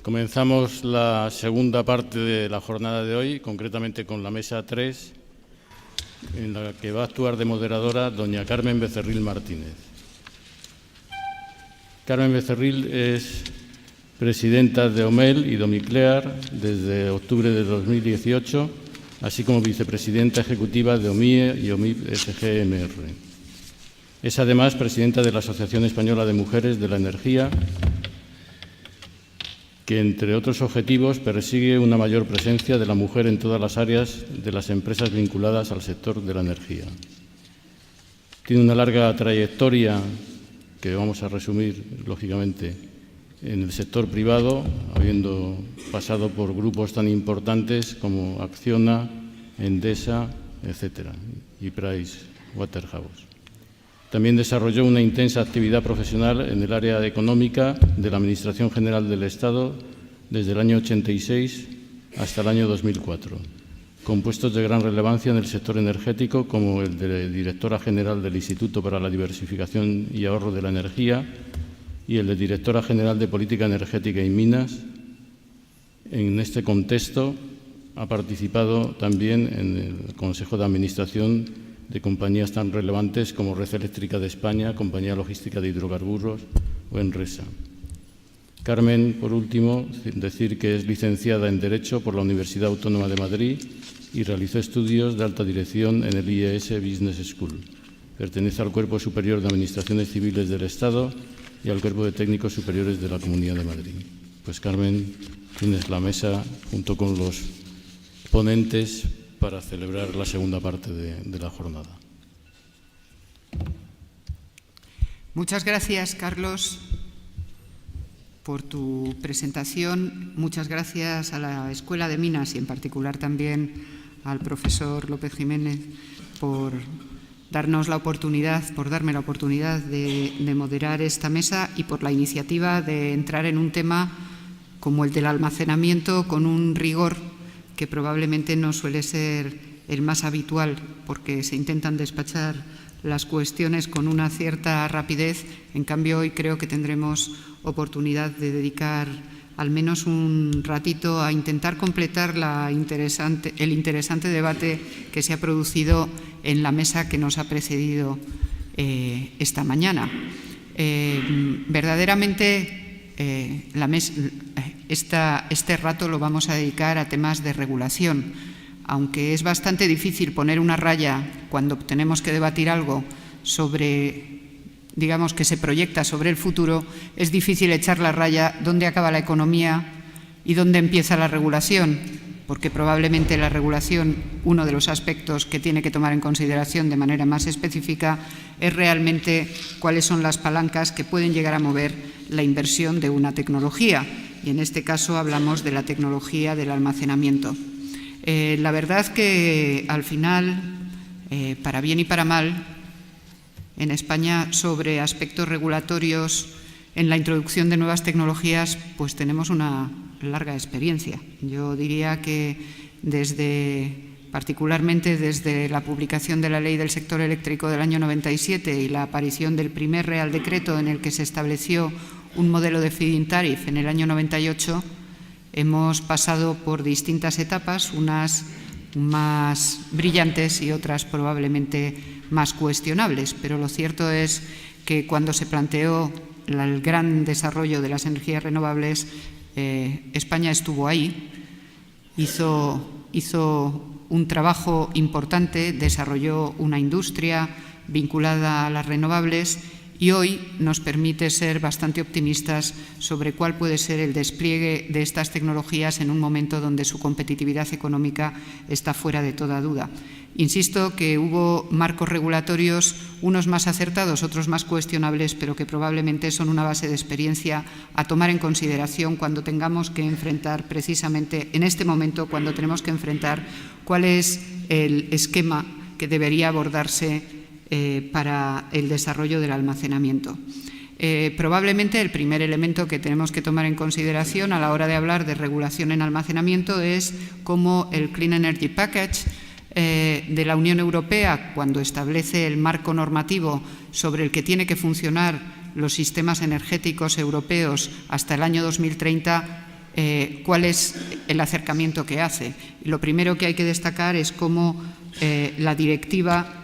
Comenzamos la segunda parte de la jornada de hoy, concretamente con la mesa 3, en la que va a actuar de moderadora doña Carmen Becerril Martínez. Carmen Becerril es presidenta de OMEL y Domiclear desde octubre de 2018, así como vicepresidenta ejecutiva de OMIE y OMIP SGMR. Es además presidenta de la Asociación Española de Mujeres de la Energía, que, entre otros objetivos, persigue una mayor presencia de la mujer en todas las áreas de las empresas vinculadas al sector de la energía. Tiene una larga trayectoria, que vamos a resumir, lógicamente, en el sector privado, habiendo pasado por grupos tan importantes como Acciona, Endesa, etcétera, y Pricewaterhouse. También desarrolló una intensa actividad profesional en el área económica de la Administración General del Estado desde el año 86 hasta el año 2004, con puestos de gran relevancia en el sector energético como el de directora general del Instituto para la Diversificación y Ahorro de la Energía y el de directora general de Política Energética y Minas. En este contexto ha participado también en el Consejo de Administración de compañías tan relevantes como Red Eléctrica de España, Compañía Logística de Hidrocarburos o Enresa. Carmen, por último, decir que es licenciada en Derecho por la Universidad Autónoma de Madrid y realizó estudios de alta dirección en el IES Business School. Pertenece al Cuerpo Superior de Administraciones Civiles del Estado y al Cuerpo de Técnicos Superiores de la Comunidad de Madrid. Pues, Carmen, tienes la mesa junto con los ponentes para celebrar la segunda parte de la jornada. Muchas gracias, Carlos, por tu presentación. Muchas gracias a la Escuela de Minas y en particular también al profesor López Jiménez por darme la oportunidad de moderar esta mesa y por la iniciativa de entrar en un tema como el del almacenamiento con un rigor que probablemente no suele ser el más habitual, porque se intentan despachar las cuestiones con una cierta rapidez. En cambio, hoy creo que tendremos oportunidad de dedicar al menos un ratito a intentar completar el interesante debate que se ha producido en la mesa que nos ha precedido esta mañana. Verdaderamente, este rato lo vamos a dedicar a temas de regulación. Aunque es bastante difícil poner una raya cuando tenemos que debatir algo sobre, digamos, que se proyecta sobre el futuro, es difícil echar la raya dónde acaba la economía y dónde empieza la regulación, porque probablemente la regulación, uno de los aspectos que tiene que tomar en consideración de manera más específica, es realmente cuáles son las palancas que pueden llegar a mover la inversión de una tecnología. Y en este caso hablamos de la tecnología del almacenamiento. La verdad que al final, para bien y para mal, en España sobre aspectos regulatorios en la introducción de nuevas tecnologías, pues tenemos una larga experiencia. Yo diría que particularmente desde la publicación de la Ley del Sector Eléctrico del año 97 y la aparición del primer Real Decreto en el que se estableció un modelo de feed-in tariff en el año 98, hemos pasado por distintas etapas, unas más brillantes y otras probablemente más cuestionables, pero lo cierto es que cuando se planteó el gran desarrollo de las energías renovables, España estuvo ahí, hizo un trabajo importante, desarrolló una industria vinculada a las renovables y hoy nos permite ser bastante optimistas sobre cuál puede ser el despliegue de estas tecnologías en un momento donde su competitividad económica está fuera de toda duda. Insisto que hubo marcos regulatorios, unos más acertados, otros más cuestionables, pero que probablemente son una base de experiencia a tomar en consideración cuando tengamos que enfrentar, precisamente en este momento, cuando tenemos que enfrentar cuál es el esquema que debería abordarse para el desarrollo del almacenamiento. Probablemente el primer elemento que tenemos que tomar en consideración a la hora de hablar de regulación en almacenamiento es cómo el Clean Energy Package de la Unión Europea, cuando establece el marco normativo sobre el que tiene que funcionar los sistemas energéticos europeos hasta el año 2030, cuál es el acercamiento que hace. Lo primero que hay que destacar es cómo la Directiva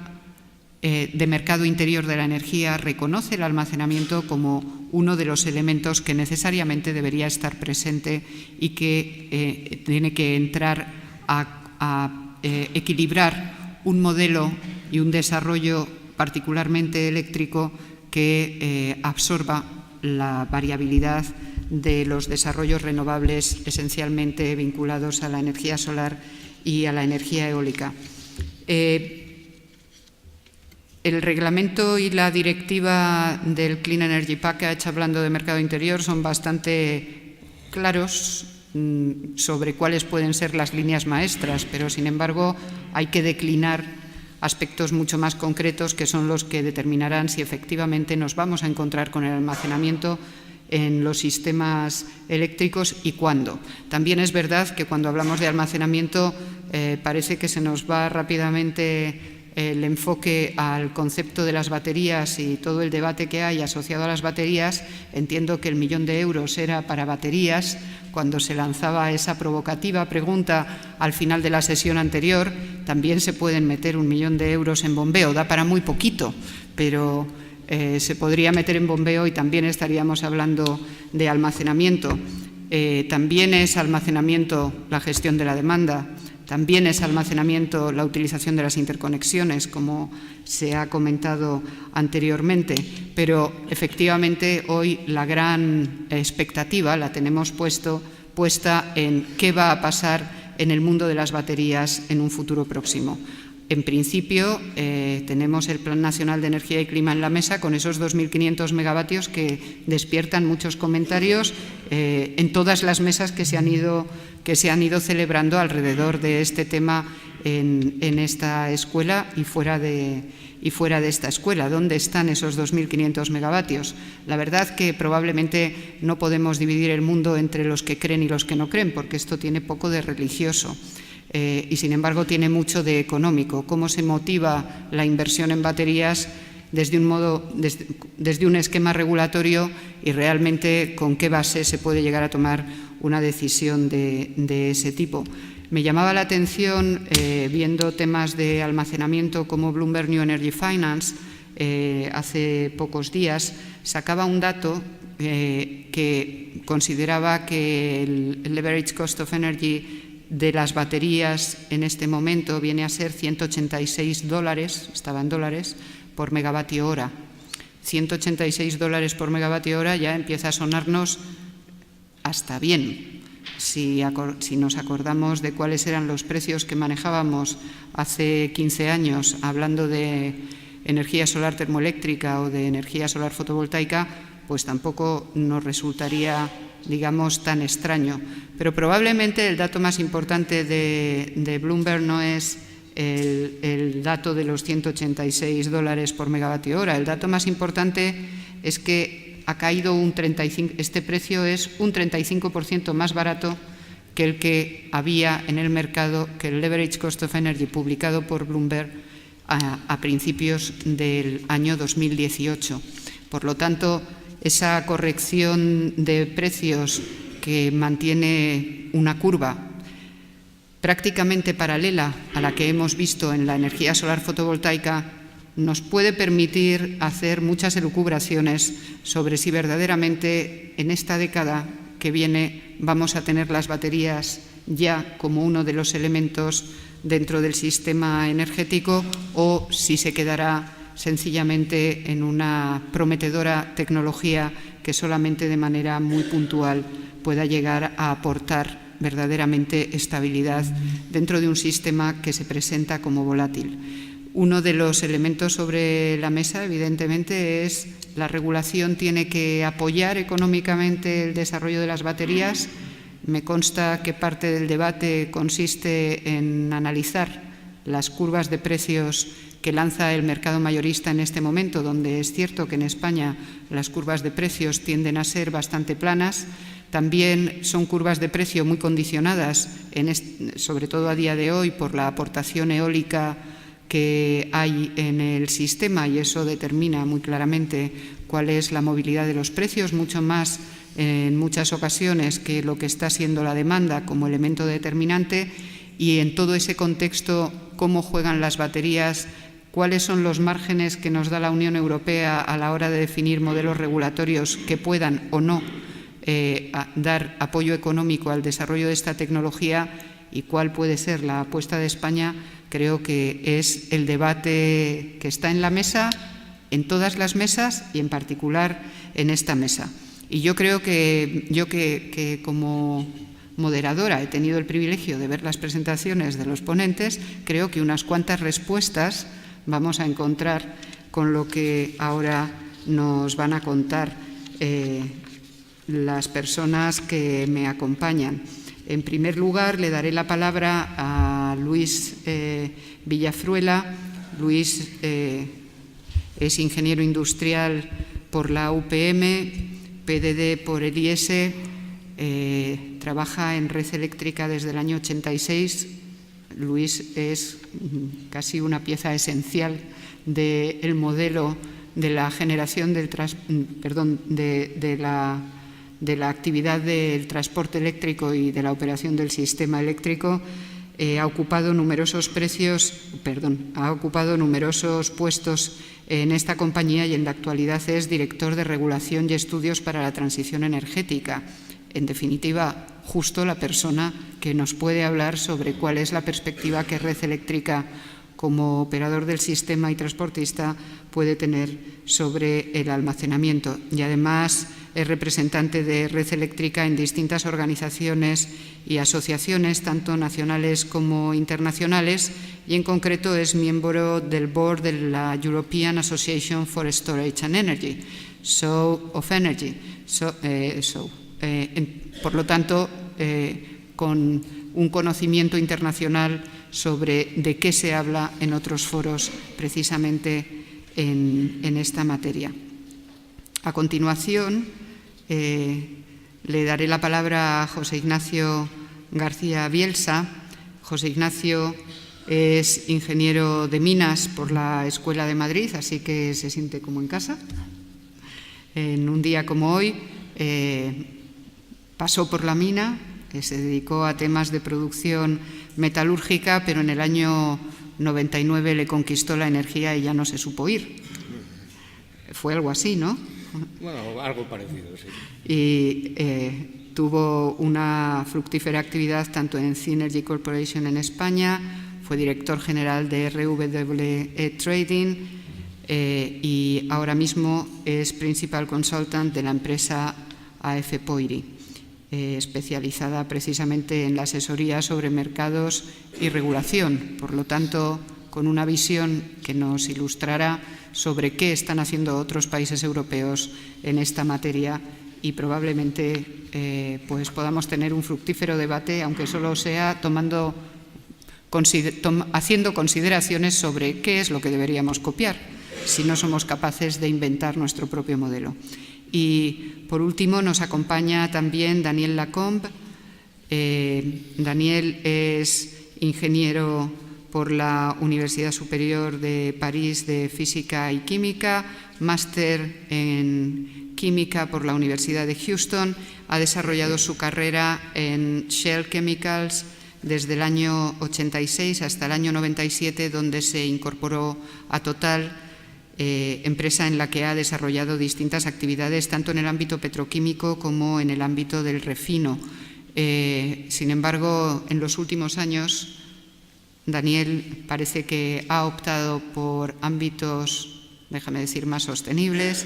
de Mercado Interior de la Energía reconoce el almacenamiento como uno de los elementos que necesariamente debería estar presente y que tiene que entrar a equilibrar un modelo y un desarrollo particularmente eléctrico que absorba la variabilidad de los desarrollos renovables esencialmente vinculados a la energía solar y a la energía eólica. El reglamento y la directiva del Clean Energy Package, hablando de mercado interior, son bastante claros sobre cuáles pueden ser las líneas maestras, pero sin embargo hay que declinar aspectos mucho más concretos que son los que determinarán si efectivamente nos vamos a encontrar con el almacenamiento en los sistemas eléctricos y cuándo. También es verdad que cuando hablamos de almacenamiento parece que se nos va rápidamente el enfoque al concepto de las baterías y todo el debate que hay asociado a las baterías. Entiendo que el 1.000.000 de euros era para baterías cuando se lanzaba esa provocativa pregunta al final de la sesión anterior. También se pueden meter 1.000.000 de euros en bombeo, da para muy poquito, pero se podría meter en bombeo y también estaríamos hablando de almacenamiento. También es almacenamiento la gestión de la demanda. También es almacenamiento la utilización de las interconexiones, como se ha comentado anteriormente, pero efectivamente hoy la gran expectativa la tenemos puesta en qué va a pasar en el mundo de las baterías en un futuro próximo. En principio, tenemos el Plan Nacional de Energía y Clima en la mesa con esos 2.500 megavatios que despiertan muchos comentarios en todas las mesas que se han ido celebrando alrededor de este tema en esta escuela y fuera de esta escuela. ¿Dónde están esos 2.500 megavatios? La verdad que probablemente no podemos dividir el mundo entre los que creen y los que no creen, porque esto tiene poco de religioso. Y sin embargo tiene mucho de económico. ¿Cómo se motiva la inversión en baterías desde un esquema regulatorio y realmente con qué base se puede llegar a tomar una decisión de ese tipo? Me llamaba la atención, viendo temas de almacenamiento como Bloomberg New Energy Finance, hace pocos días, sacaba un dato que consideraba que el leverage cost of energy de las baterías en este momento viene a ser $186, estaba en dólares, por megavatio hora. $186 por megavatio hora ya empieza a sonarnos hasta bien. Si nos acordamos de cuáles eran los precios que manejábamos hace 15 años hablando de energía solar termoeléctrica o de energía solar fotovoltaica, pues tampoco nos resultaría, digamos, tan extraño. Pero probablemente el dato más importante de Bloomberg no es el dato de los $186 por megavatio hora. El dato más importante es que ha caído este precio es un 35% más barato que el que había en el mercado, que el Leverage Cost of Energy publicado por Bloomberg a principios del año 2018. Por lo tanto, esa corrección de precios que mantiene una curva prácticamente paralela a la que hemos visto en la energía solar fotovoltaica nos puede permitir hacer muchas elucubraciones sobre si verdaderamente en esta década que viene vamos a tener las baterías ya como uno de los elementos dentro del sistema energético o si se quedará sencillamente en una prometedora tecnología que solamente de manera muy puntual pueda llegar a aportar verdaderamente estabilidad dentro de un sistema que se presenta como volátil. Uno de los elementos sobre la mesa, evidentemente, es la regulación tiene que apoyar económicamente el desarrollo de las baterías. Me consta que parte del debate consiste en analizar las curvas de precios que lanza el mercado mayorista en este momento, donde es cierto que en España las curvas de precios tienden a ser bastante planas. También son curvas de precio muy condicionadas, sobre todo a día de hoy, por la aportación eólica que hay en el sistema y eso determina muy claramente cuál es la movilidad de los precios, mucho más en muchas ocasiones que lo que está siendo la demanda como elemento determinante, y en todo ese contexto cómo juegan las baterías, cuáles son los márgenes que nos da la Unión Europea a la hora de definir modelos regulatorios que puedan o no dar apoyo económico al desarrollo de esta tecnología, y cuál puede ser la apuesta de España. Creo que es el debate que está en la mesa, en todas las mesas y en particular en esta mesa. Y yo creo que como moderadora he tenido el privilegio de ver las presentaciones de los ponentes, creo que unas cuantas respuestas vamos a encontrar con lo que ahora nos van a contar las personas que me acompañan. En primer lugar, le daré la palabra a Luis Villafruela. Luis es ingeniero industrial por la UPM, PDD por el IES, trabaja en red eléctrica desde el año 86. Luis es casi una pieza esencial del modelo de la generación de la actividad del transporte eléctrico y de la operación del sistema eléctrico. Ha ocupado numerosos puestos en esta compañía y en la actualidad es director de regulación y estudios para la transición energética. En definitiva, justo la persona que nos puede hablar sobre cuál es la perspectiva que Red Eléctrica, como operador del sistema y transportista, puede tener sobre el almacenamiento. Y además es representante de Red Eléctrica en distintas organizaciones y asociaciones, tanto nacionales como internacionales, y en concreto es miembro del board de la European Association for Storage and Energy, por lo tanto, con un conocimiento internacional sobre de qué se habla en otros foros precisamente en esta materia. A continuación, le daré la palabra a José Ignacio García Bielsa. José Ignacio es ingeniero de minas por la Escuela de Madrid, así que se siente como en casa. En un día como hoy pasó por la mina, se dedicó a temas de producción metalúrgica, pero en el año 99 le conquistó la energía y ya no se supo ir. Fue algo así, ¿no? Bueno, algo parecido, sí. Y tuvo una fructífera actividad tanto en Synergy Corporation en España, fue director general de RWE Trading y ahora mismo es Principal Consultant de la empresa AF Poiri, especializada precisamente en la asesoría sobre mercados y regulación. Por lo tanto, con una visión que nos ilustrará sobre qué están haciendo otros países europeos en esta materia y probablemente pues podamos tener un fructífero debate, aunque solo sea haciendo consideraciones sobre qué es lo que deberíamos copiar, si no somos capaces de inventar nuestro propio modelo. Y por último nos acompaña también Daniel Lacombe. Daniel es ingeniero por la Universidad Superior de París de Física y Química, máster en Química por la Universidad de Houston. Ha desarrollado su carrera en Shell Chemicals desde el año 86 hasta el año 97, donde se incorporó a Total, empresa en la que ha desarrollado distintas actividades, tanto en el ámbito petroquímico como en el ámbito del refino. Sin embargo, en los últimos años, Daniel parece que ha optado por ámbitos, déjame decir, más sostenibles,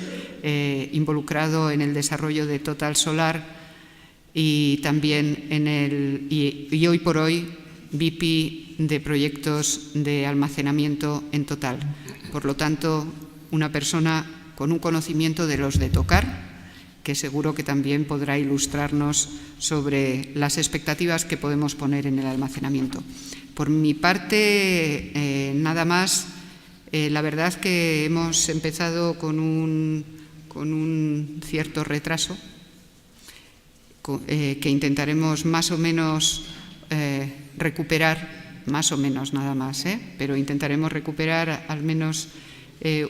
involucrado en el desarrollo de Total Solar y también y hoy por hoy VP de proyectos de almacenamiento en Total. Por lo tanto, una persona con un conocimiento de los de tocar, que seguro que también podrá ilustrarnos sobre las expectativas que podemos poner en el almacenamiento. Por mi parte, nada más. La verdad que hemos empezado con un cierto retraso, que intentaremos más o menos recuperar, más o menos nada más, pero intentaremos recuperar al menos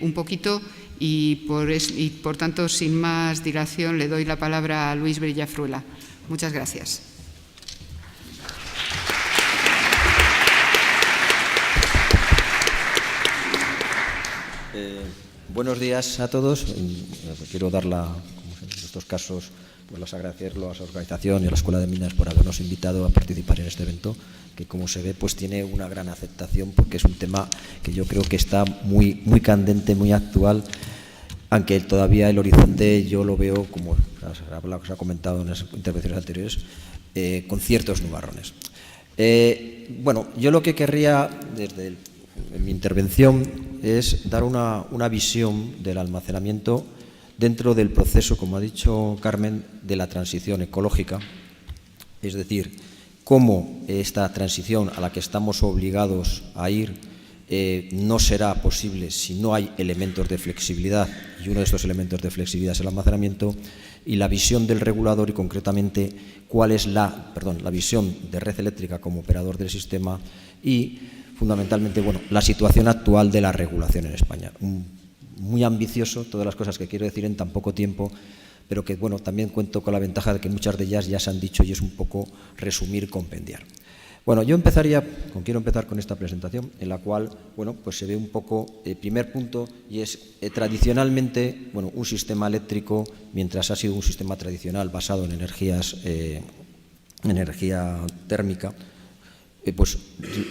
un poquito, y por tanto, sin más dilación, le doy la palabra a Luis Villafruela. Muchas gracias. Buenos días a todos. Quiero dar como en estos casos, pues agradecerlo a la organización y a la Escuela de Minas por habernos invitado a participar en este evento, que como se ve pues tiene una gran aceptación, porque es un tema que yo creo que está muy candente, muy actual, aunque todavía el horizonte yo lo veo, como se ha comentado en las intervenciones anteriores, con ciertos nubarrones. Bueno, yo lo que querría en mi intervención es dar una visión del almacenamiento dentro del proceso, como ha dicho Carmen, de la transición ecológica, es decir, cómo esta transición a la que estamos obligados a ir no será posible si no hay elementos de flexibilidad, y uno de estos elementos de flexibilidad es el almacenamiento, y la visión del regulador y concretamente cuál es la visión de Red Eléctrica como operador del sistema y fundamentalmente la situación actual de la regulación en España. Muy ambicioso, todas las cosas que quiero decir en tan poco tiempo, pero que también cuento con la ventaja de que muchas de ellas ya se han dicho y es un poco resumir, compendiar. Bueno, quiero empezar con esta presentación, en la cual pues se ve un poco el primer punto, y es tradicionalmente un sistema eléctrico, mientras ha sido un sistema tradicional basado en energía térmica, pues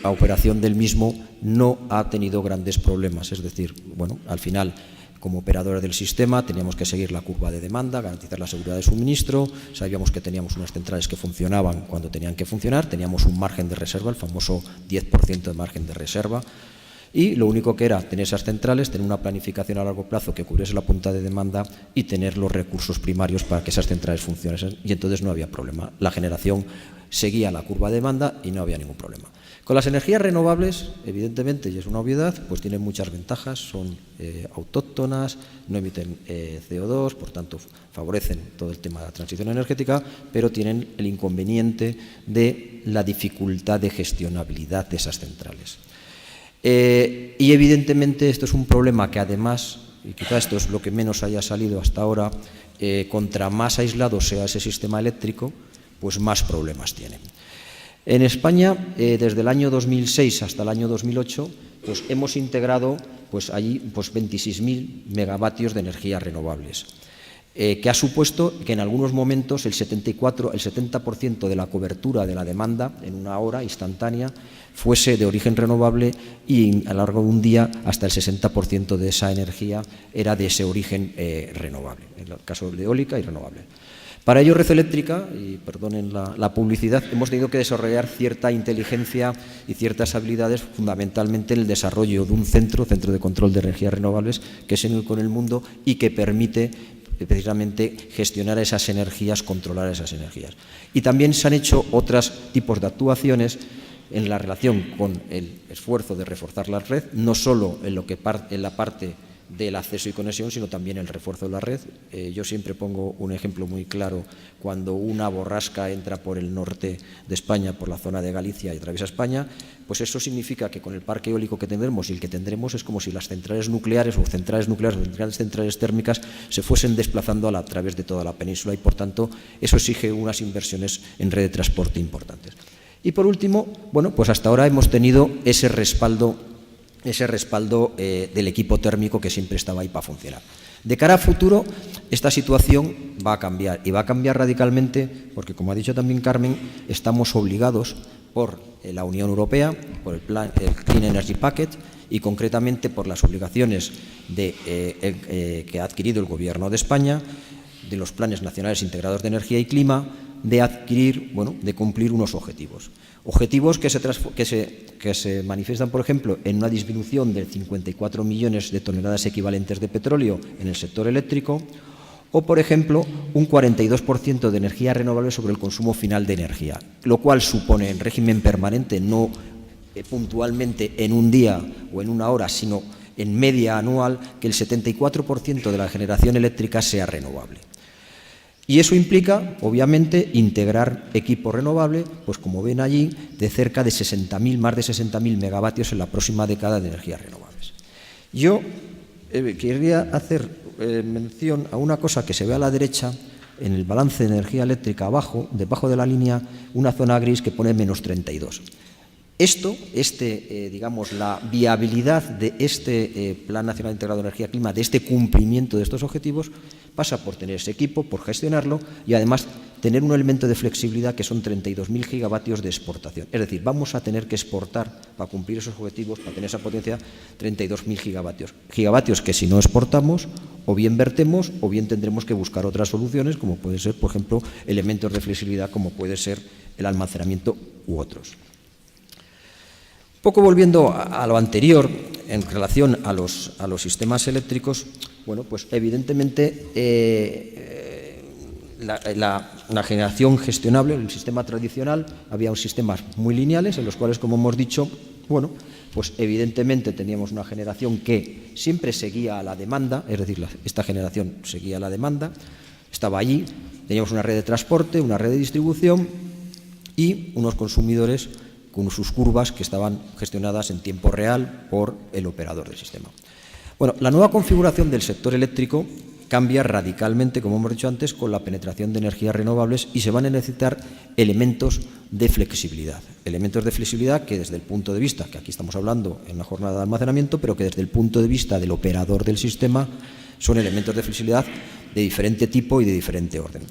la operación del mismo no ha tenido grandes problemas. Es decir, al final, como operadores del sistema, teníamos que seguir la curva de demanda, garantizar la seguridad de suministro, sabíamos que teníamos unas centrales que funcionaban cuando tenían que funcionar, teníamos un margen de reserva, el famoso 10% de margen de reserva, y lo único que era tener esas centrales, tener una planificación a largo plazo que cubriese la punta de demanda y tener los recursos primarios para que esas centrales funcionasen, y entonces no había problema. La generación seguía la curva de demanda y no había ningún problema. Con las energías renovables, evidentemente, y es una obviedad, pues tienen muchas ventajas, son autóctonas, no emiten CO2, por tanto favorecen todo el tema de la transición energética, pero tienen el inconveniente de la dificultad de gestionabilidad de esas centrales. Y evidentemente esto es un problema que además, y quizá esto es lo que menos haya salido hasta ahora, contra más aislado sea ese sistema eléctrico, pues más problemas tiene. En España, desde el año 2006 hasta el año 2008, pues hemos integrado allí 26.000 megavatios de energías renovables, que ha supuesto que en algunos momentos el 70% de la cobertura de la demanda en una hora instantánea fuese de origen renovable, y a lo largo de un día hasta el 60% de esa energía era de ese origen renovable, en el caso de eólica y renovable. Para ello, Red Eléctrica, y perdonen la publicidad, hemos tenido que desarrollar cierta inteligencia y ciertas habilidades, fundamentalmente en el desarrollo de un centro de control de energías renovables, que es único en el mundo y que permite precisamente gestionar esas energías, controlar esas energías. Y también se han hecho otros tipos de actuaciones en la relación con el esfuerzo de reforzar la red, no solo en la parte del acceso y conexión, sino también el refuerzo de la red. Yo siempre pongo un ejemplo muy claro: cuando una borrasca entra por el norte de España, por la zona de Galicia, y atraviesa España, pues eso significa que con el parque eólico que tendremos y el que tendremos es como si las centrales nucleares o centrales térmicas se fuesen desplazando a través de toda la península, y por tanto eso exige unas inversiones en red de transporte importantes. Y por último, pues hasta ahora hemos tenido ese respaldo del equipo térmico que siempre estaba ahí para funcionar. De cara a futuro, esta situación va a cambiar, y va a cambiar radicalmente porque, como ha dicho también Carmen, estamos obligados por la Unión Europea, por el Clean Energy Package, y concretamente por las obligaciones que ha adquirido el Gobierno de España, de los Planes Nacionales Integrados de Energía y Clima, de cumplir unos objetivos. Objetivos que se manifiestan, por ejemplo, en una disminución de 54 millones de toneladas equivalentes de petróleo en el sector eléctrico, o, por ejemplo, un 42% de energía renovable sobre el consumo final de energía, lo cual supone, en régimen permanente, no puntualmente en un día o en una hora, sino en media anual, que el 74% de la generación eléctrica sea renovable. Y eso implica, obviamente, integrar equipo renovable, pues como ven allí, de cerca de más de 60.000 megavatios en la próxima década de energías renovables. Yo quería hacer mención a una cosa que se ve a la derecha en el balance de energía eléctrica abajo, debajo de la línea, una zona gris que pone menos 32. Esto, digamos, la viabilidad de este Plan Nacional Integrado de Energía y Clima, de este cumplimiento de estos objetivos, pasa por tener ese equipo, por gestionarlo y además tener un elemento de flexibilidad que son 32.000 gigavatios de exportación. Es decir, vamos a tener que exportar para cumplir esos objetivos, para tener esa potencia, 32.000 gigavatios. Gigavatios que si no exportamos, o bien vertemos, o bien tendremos que buscar otras soluciones, como puede ser, por ejemplo, elementos de flexibilidad, como puede ser el almacenamiento u otros. Un poco volviendo a lo anterior, en relación a los sistemas eléctricos, bueno, pues evidentemente la generación gestionable, el sistema tradicional, había sistemas muy lineales en los cuales, como hemos dicho, bueno, pues evidentemente teníamos una generación que siempre seguía a la demanda, es decir, esta generación seguía a la demanda, estaba allí, teníamos una red de transporte, una red de distribución y unos consumidores con sus curvas que estaban gestionadas en tiempo real por el operador del sistema. Bueno, la nueva configuración del sector eléctrico cambia radicalmente, como hemos dicho antes, con la penetración de energías renovables y se van a necesitar elementos de flexibilidad. Elementos de flexibilidad que desde el punto de vista, que aquí estamos hablando en la jornada de almacenamiento, pero que desde el punto de vista del operador del sistema son elementos de flexibilidad de diferente tipo y de diferente orden.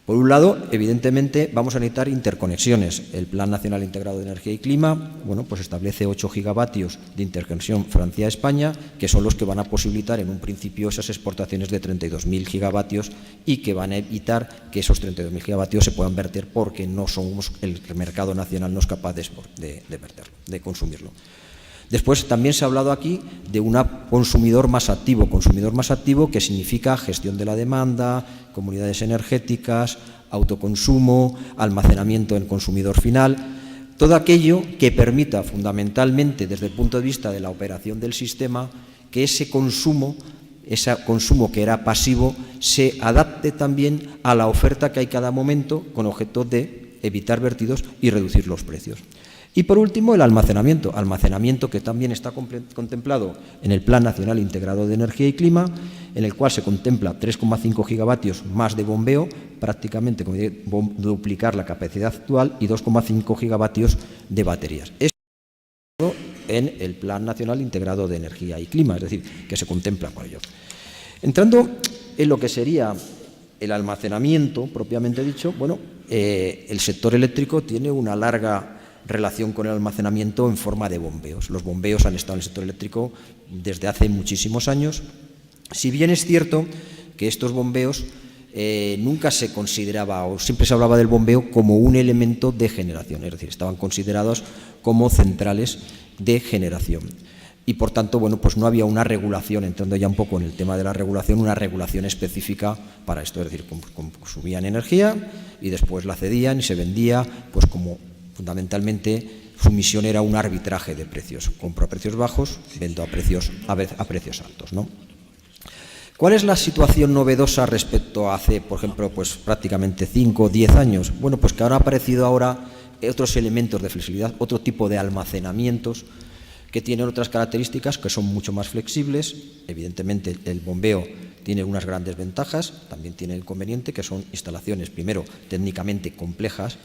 Por un lado, evidentemente, vamos a necesitar interconexiones. El Plan Nacional Integrado de Energía y Clima, bueno, pues establece 8 gigavatios de interconexión Francia-España, que son los que van a posibilitar en un principio esas exportaciones de 32.000 gigavatios y que van a evitar que esos 32.000 gigavatios se puedan verter porque no somos, el mercado nacional no es capaz de verterlo, de consumirlo. Después también se ha hablado aquí de un consumidor más activo que significa gestión de la demanda, comunidades energéticas, autoconsumo, almacenamiento en consumidor final, todo aquello que permita fundamentalmente desde el punto de vista de la operación del sistema que ese consumo que era pasivo se adapte también a la oferta que hay cada momento con objeto de evitar vertidos y reducir los precios. Y por último, el almacenamiento que también está contemplado en el Plan Nacional Integrado de Energía y Clima, en el cual se contempla 3,5 gigavatios más de bombeo, prácticamente como diré, duplicar la capacidad actual y 2,5 gigavatios de baterías. Esto en el Plan Nacional Integrado de Energía y Clima, es decir, que se contempla por ello. Entrando en lo que sería el almacenamiento, propiamente dicho, bueno, el sector eléctrico tiene una larga relación con el almacenamiento en forma de bombeos. Los bombeos han estado en el sector eléctrico desde hace muchísimos años, si bien es cierto que estos bombeos nunca se consideraba o siempre se hablaba del bombeo como un elemento de generación, es decir, estaban considerados como centrales de generación. Y por tanto, bueno, pues no había una regulación, entrando ya un poco en el tema de la regulación, una regulación específica para esto, es decir, consumían energía y después la cedían y se vendía, pues como fundamentalmente su misión era un arbitraje de precios. Compro a precios bajos, vendo a precios altos, ¿no? ¿Cuál es la situación novedosa respecto a hace, por ejemplo, pues prácticamente 5 o 10 años? Bueno, pues que han aparecido ahora otros elementos de flexibilidad, otro tipo de almacenamientos que tienen otras características que son mucho más flexibles. Evidentemente, el bombeo tiene unas grandes ventajas, también tiene el inconveniente que son instalaciones, primero, técnicamente complejas,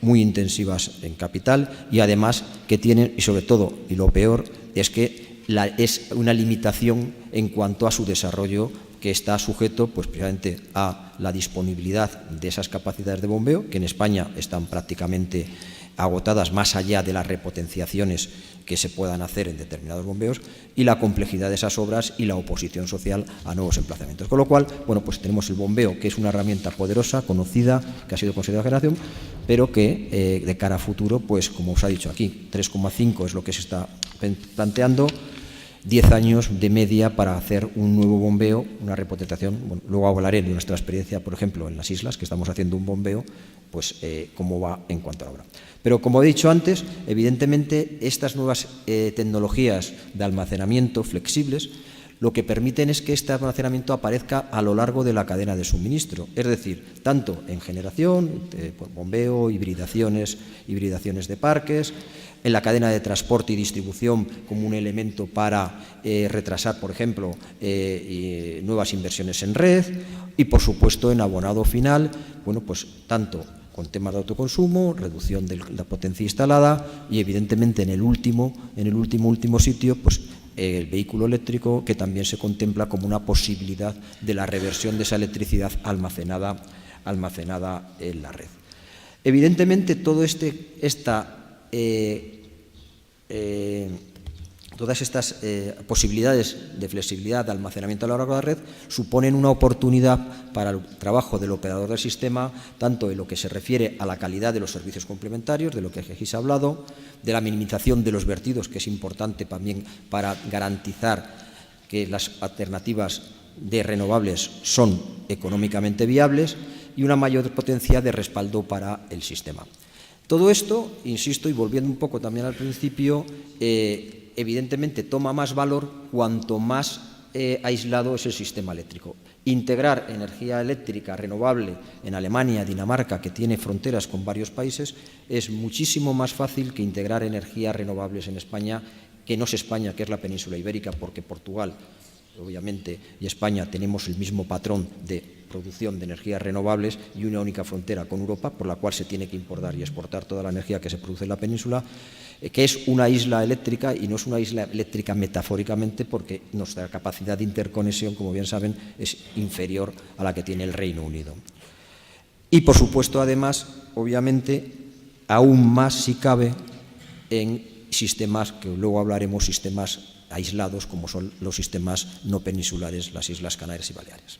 muy intensivas en capital y además que tienen, y sobre todo, y lo peor, es que es una limitación en cuanto a su desarrollo que está sujeto pues precisamente a la disponibilidad de esas capacidades de bombeo, que en España están prácticamente agotadas más allá de las repotenciaciones que se puedan hacer en determinados bombeos, y la complejidad de esas obras y la oposición social a nuevos emplazamientos. Con lo cual, bueno, pues tenemos el bombeo, que es una herramienta poderosa, conocida, que ha sido considerada generación, pero que de cara a futuro, pues como os ha dicho aquí, 3,5 es lo que se está planteando, 10 años de media para hacer un nuevo bombeo, una repotenciación. Bueno, luego hablaré de nuestra experiencia, por ejemplo, en las islas, que estamos haciendo un bombeo, pues cómo va en cuanto a la obra. Pero como he dicho antes, evidentemente estas nuevas tecnologías de almacenamiento flexibles lo que permiten es que este almacenamiento aparezca a lo largo de la cadena de suministro, es decir, tanto en generación, bombeo, hibridaciones de parques, en la cadena de transporte y distribución como un elemento para retrasar, por ejemplo, nuevas inversiones en red y, por supuesto, en abonado final, bueno, pues tanto con temas de autoconsumo, reducción de la potencia instalada y, evidentemente, en el último sitio, pues el vehículo eléctrico, que también se contempla como una posibilidad de la reversión de esa electricidad almacenada en la red. Evidentemente, todas estas posibilidades de flexibilidad de almacenamiento a lo largo de la red suponen una oportunidad para el trabajo del operador del sistema, tanto en lo que se refiere a la calidad de los servicios complementarios, de lo que aquí se ha hablado, de la minimización de los vertidos, que es importante también para garantizar que las alternativas de renovables son económicamente viables, y una mayor potencia de respaldo para el sistema. Todo esto, insisto, y volviendo un poco también al principio, evidentemente toma más valor cuanto más aislado es el sistema eléctrico. Integrar energía eléctrica renovable en Alemania, Dinamarca, que tiene fronteras con varios países, es muchísimo más fácil que integrar energías renovables en España, que no es España, que es la península ibérica, porque Portugal, obviamente, y España tenemos el mismo patrón de producción de energías renovables y una única frontera con Europa, por la cual se tiene que importar y exportar toda la energía que se produce en la península, que es una isla eléctrica, y no es una isla eléctrica metafóricamente, porque nuestra capacidad de interconexión, como bien saben, es inferior a la que tiene el Reino Unido. Y, por supuesto, además, obviamente, aún más si cabe en sistemas, que luego hablaremos, sistemas aislados, como son los sistemas no peninsulares, las Islas Canarias y Baleares.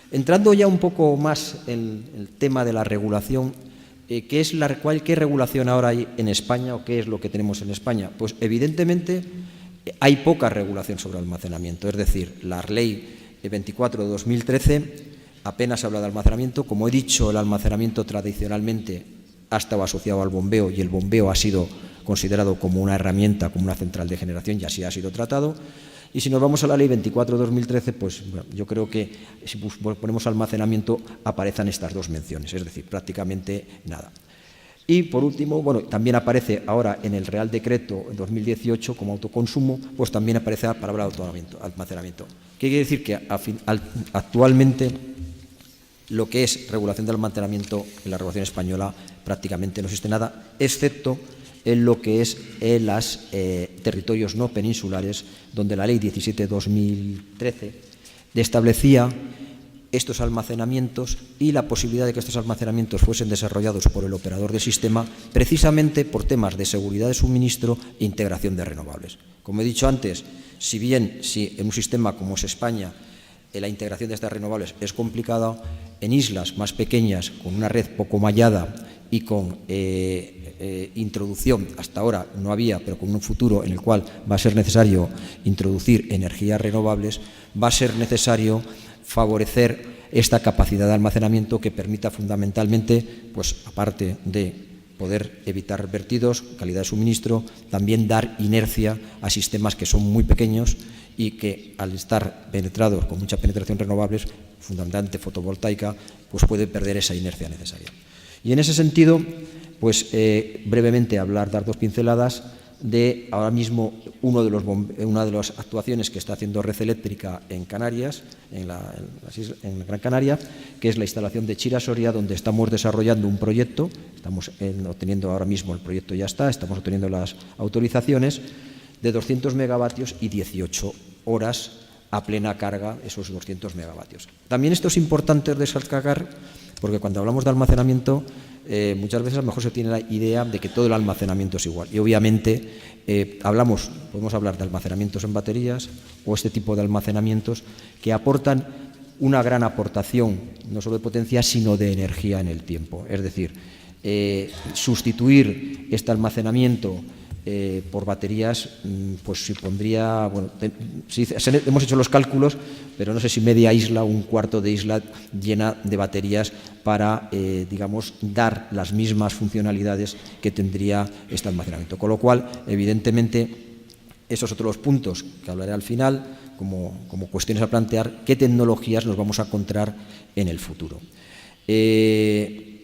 Entrando ya un poco más en el tema de la regulación, ¿qué regulación ahora hay en España o qué es lo que tenemos en España? Pues evidentemente hay poca regulación sobre almacenamiento, es decir, la Ley 24 de 2013 apenas habla de almacenamiento. Como he dicho, el almacenamiento tradicionalmente ha estado asociado al bombeo, y el bombeo ha sido considerado como una herramienta, como una central de generación, y así ha sido tratado. Y si nos vamos a la Ley 24 de 2013, pues bueno, yo creo que si ponemos almacenamiento aparecen estas dos menciones, es decir, prácticamente nada. Y por último, bueno, también aparece ahora en el Real Decreto 2018 como autoconsumo, pues también aparece la palabra almacenamiento. ¿Qué quiere decir? Que actualmente lo que es regulación del almacenamiento en la regulación española prácticamente no existe nada, excepto en lo que es en los territorios no peninsulares, donde la Ley 17/2013 establecía estos almacenamientos y la posibilidad de que estos almacenamientos fuesen desarrollados por el operador del sistema, precisamente por temas de seguridad de suministro e integración de renovables. Como he dicho antes, si en un sistema como es España la integración de estas renovables es complicada, en islas más pequeñas, con una red poco mallada y con introducción, hasta ahora no había, pero con un futuro en el cual va a ser necesario introducir energías renovables, va a ser necesario favorecer esta capacidad de almacenamiento que permita fundamentalmente, pues aparte de poder evitar vertidos, calidad de suministro, también dar inercia a sistemas que son muy pequeños y que, al estar penetrados con mucha penetración renovables, fundamentalmente fotovoltaica, pues puede perder esa inercia necesaria. Y en ese sentido, pues brevemente dar dos pinceladas de ahora mismo una de las actuaciones que está haciendo Red Eléctrica en Canarias, en Gran Canaria, que es la instalación de Chira-Soria, donde estamos desarrollando un proyecto. Estamos obteniendo ahora mismo, el proyecto ya está, estamos obteniendo las autorizaciones de 200 megavatios y 18 horas a plena carga, esos 200 megavatios. También esto es importante destacar, porque cuando hablamos de almacenamiento, muchas veces a lo mejor se tiene la idea de que todo el almacenamiento es igual. Y obviamente podemos hablar de almacenamientos en baterías o este tipo de almacenamientos que aportan una gran aportación, no solo de potencia, sino de energía en el tiempo. Es decir, sustituir este almacenamiento por baterías, pues supondría, bueno, hemos hecho los cálculos, pero no sé si media isla o un cuarto de isla llena de baterías para, digamos, dar las mismas funcionalidades que tendría este almacenamiento. Con lo cual, evidentemente, Esos otros los puntos que hablaré al final, como cuestiones a plantear, qué tecnologías nos vamos a encontrar en el futuro. Se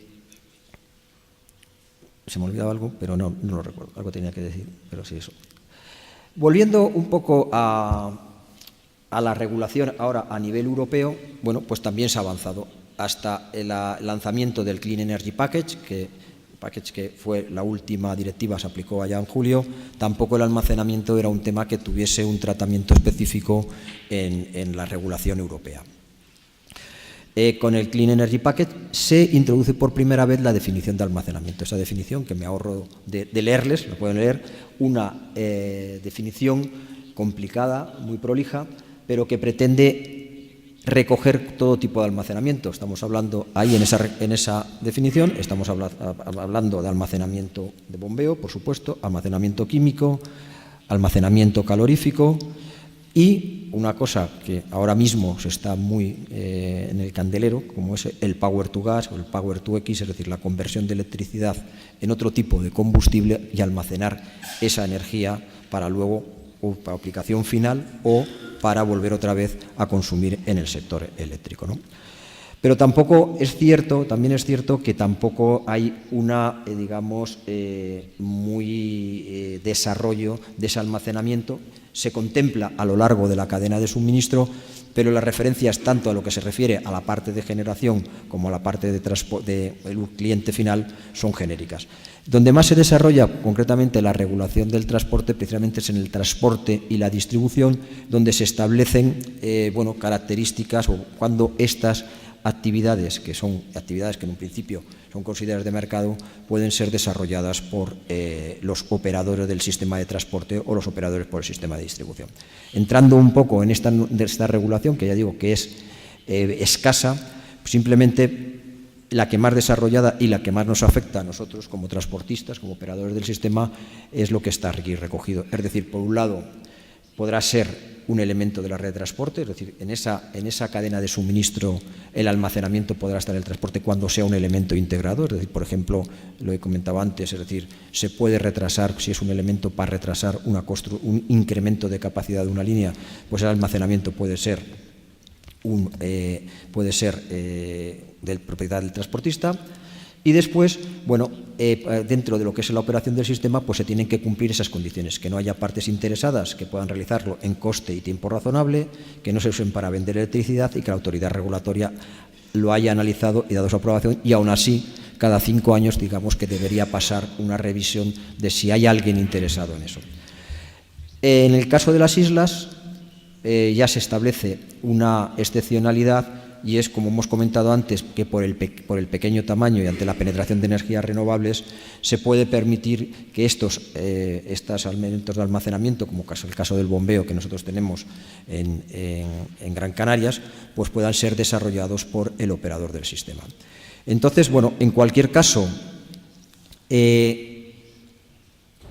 me ha olvidado algo, pero no lo recuerdo. Algo tenía que decir, pero sí eso. Volviendo un poco a la regulación ahora a nivel europeo, bueno, pues también se ha avanzado hasta el lanzamiento del Clean Energy Package, que fue la última directiva, se aplicó allá en julio. Tampoco el almacenamiento era un tema que tuviese un tratamiento específico en la regulación europea. Con el Clean Energy Package se introduce por primera vez la definición de almacenamiento. Esa definición, que me ahorro de leerles, lo pueden leer, una definición complicada, muy prolija, pero que pretende recoger todo tipo de almacenamiento. Estamos hablando ahí en esa definición, estamos hablando de almacenamiento de bombeo, por supuesto, almacenamiento químico, almacenamiento calorífico y una cosa que ahora mismo se está muy en el candelero, como es el Power to Gas o el Power to X, es decir, la conversión de electricidad en otro tipo de combustible y almacenar esa energía para luego o para aplicación final o para volver otra vez a consumir en el sector eléctrico, ¿no? Pero tampoco es cierto, también es cierto que tampoco hay una, digamos, muy desarrollo de ese almacenamiento. Se contempla a lo largo de la cadena de suministro, pero las referencias tanto a lo que se refiere a la parte de generación como a la parte de transporte del cliente final son genéricas. Donde más se desarrolla concretamente la regulación del transporte precisamente es en el transporte y la distribución, donde se establecen características o cuando estas actividades, que son actividades que en un principio son consideradas de mercado, pueden ser desarrolladas por los operadores del sistema de transporte o los operadores por el sistema de distribución. Entrando un poco en esta regulación, que ya digo que es escasa, simplemente la que más desarrollada y la que más nos afecta a nosotros como transportistas, como operadores del sistema, es lo que está aquí recogido. Es decir, por un lado, podrá ser un elemento de la red de transporte, es decir, en esa cadena de suministro el almacenamiento podrá estar en el transporte cuando sea un elemento integrado, es decir, por ejemplo, lo que comentaba antes, es decir, se puede retrasar, si es un elemento para retrasar un incremento de capacidad de una línea, pues el almacenamiento puede ser de propiedad del transportista. Y después, dentro de lo que es la operación del sistema, pues se tienen que cumplir esas condiciones, que no haya partes interesadas que puedan realizarlo en coste y tiempo razonable, que no se usen para vender electricidad y que la autoridad regulatoria lo haya analizado y dado su aprobación, y aún así, cada 5 años, digamos que debería pasar una revisión de si hay alguien interesado en eso. En el caso de las islas, ya se establece una excepcionalidad, y es, como hemos comentado antes, que por el pequeño tamaño y ante la penetración de energías renovables se puede permitir que estos elementos de almacenamiento, como es el caso del bombeo que nosotros tenemos en Gran Canarias, pues puedan ser desarrollados por el operador del sistema. Entonces, en cualquier caso,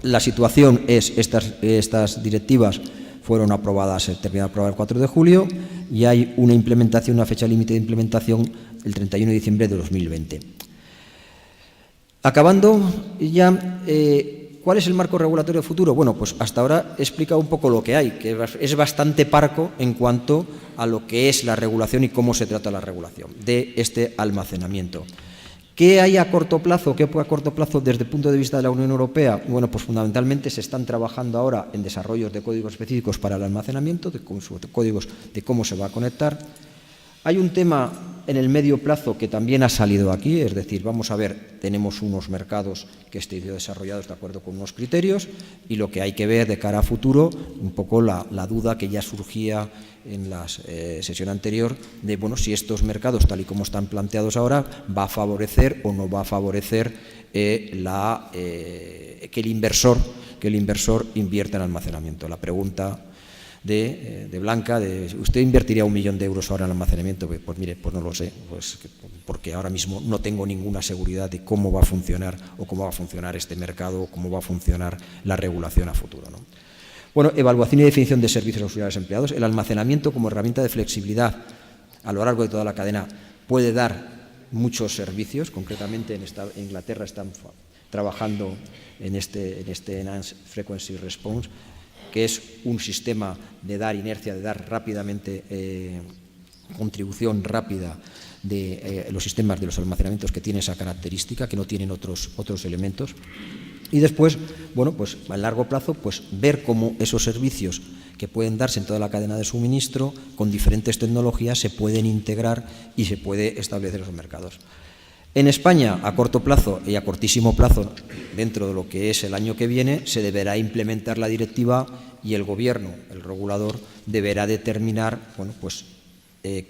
la situación es estas directivas fueron aprobadas, terminaron de aprobar el 4 de julio y hay una implementación, una fecha límite de implementación el 31 de diciembre de 2020. Acabando ya, ¿cuál es el marco regulatorio futuro? Bueno, pues hasta ahora he explicado un poco lo que hay, que es bastante parco en cuanto a lo que es la regulación y cómo se trata la regulación de este almacenamiento. ¿Qué hay a corto plazo? ¿Qué puede a corto plazo desde el punto de vista de la Unión Europea? Bueno, pues fundamentalmente se están trabajando ahora en desarrollos de códigos específicos para el almacenamiento, de códigos de cómo se va a conectar. Hay un tema en el medio plazo que también ha salido aquí, es decir, vamos a ver, tenemos unos mercados que están desarrollados de acuerdo con unos criterios y lo que hay que ver de cara a futuro, un poco la duda que ya surgía en la sesión anterior de si estos mercados, tal y como están planteados ahora, va a favorecer o no va a favorecer que el inversor invierta en almacenamiento. La pregunta de Blanca, ¿usted invertiría 1 millón de euros ahora en almacenamiento? Pues mire, pues no lo sé, pues porque ahora mismo no tengo ninguna seguridad de cómo va a funcionar o cómo va a funcionar este mercado o cómo va a funcionar la regulación a futuro, ¿no? Evaluación y definición de servicios auxiliares empleados. El almacenamiento como herramienta de flexibilidad a lo largo de toda la cadena puede dar muchos servicios. Concretamente en Inglaterra están trabajando en este Enhanced Frequency Response que es un sistema de dar inercia, de dar rápidamente contribución rápida de los sistemas de los almacenamientos que tienen esa característica, que no tienen otros elementos. Y después, bueno, pues a largo plazo, pues ver cómo esos servicios que pueden darse en toda la cadena de suministro con diferentes tecnologías se pueden integrar y se puede establecer esos mercados. En España, a corto plazo y a cortísimo plazo, dentro de lo que es el año que viene, se deberá implementar la directiva y el Gobierno, el regulador, deberá determinar, bueno, pues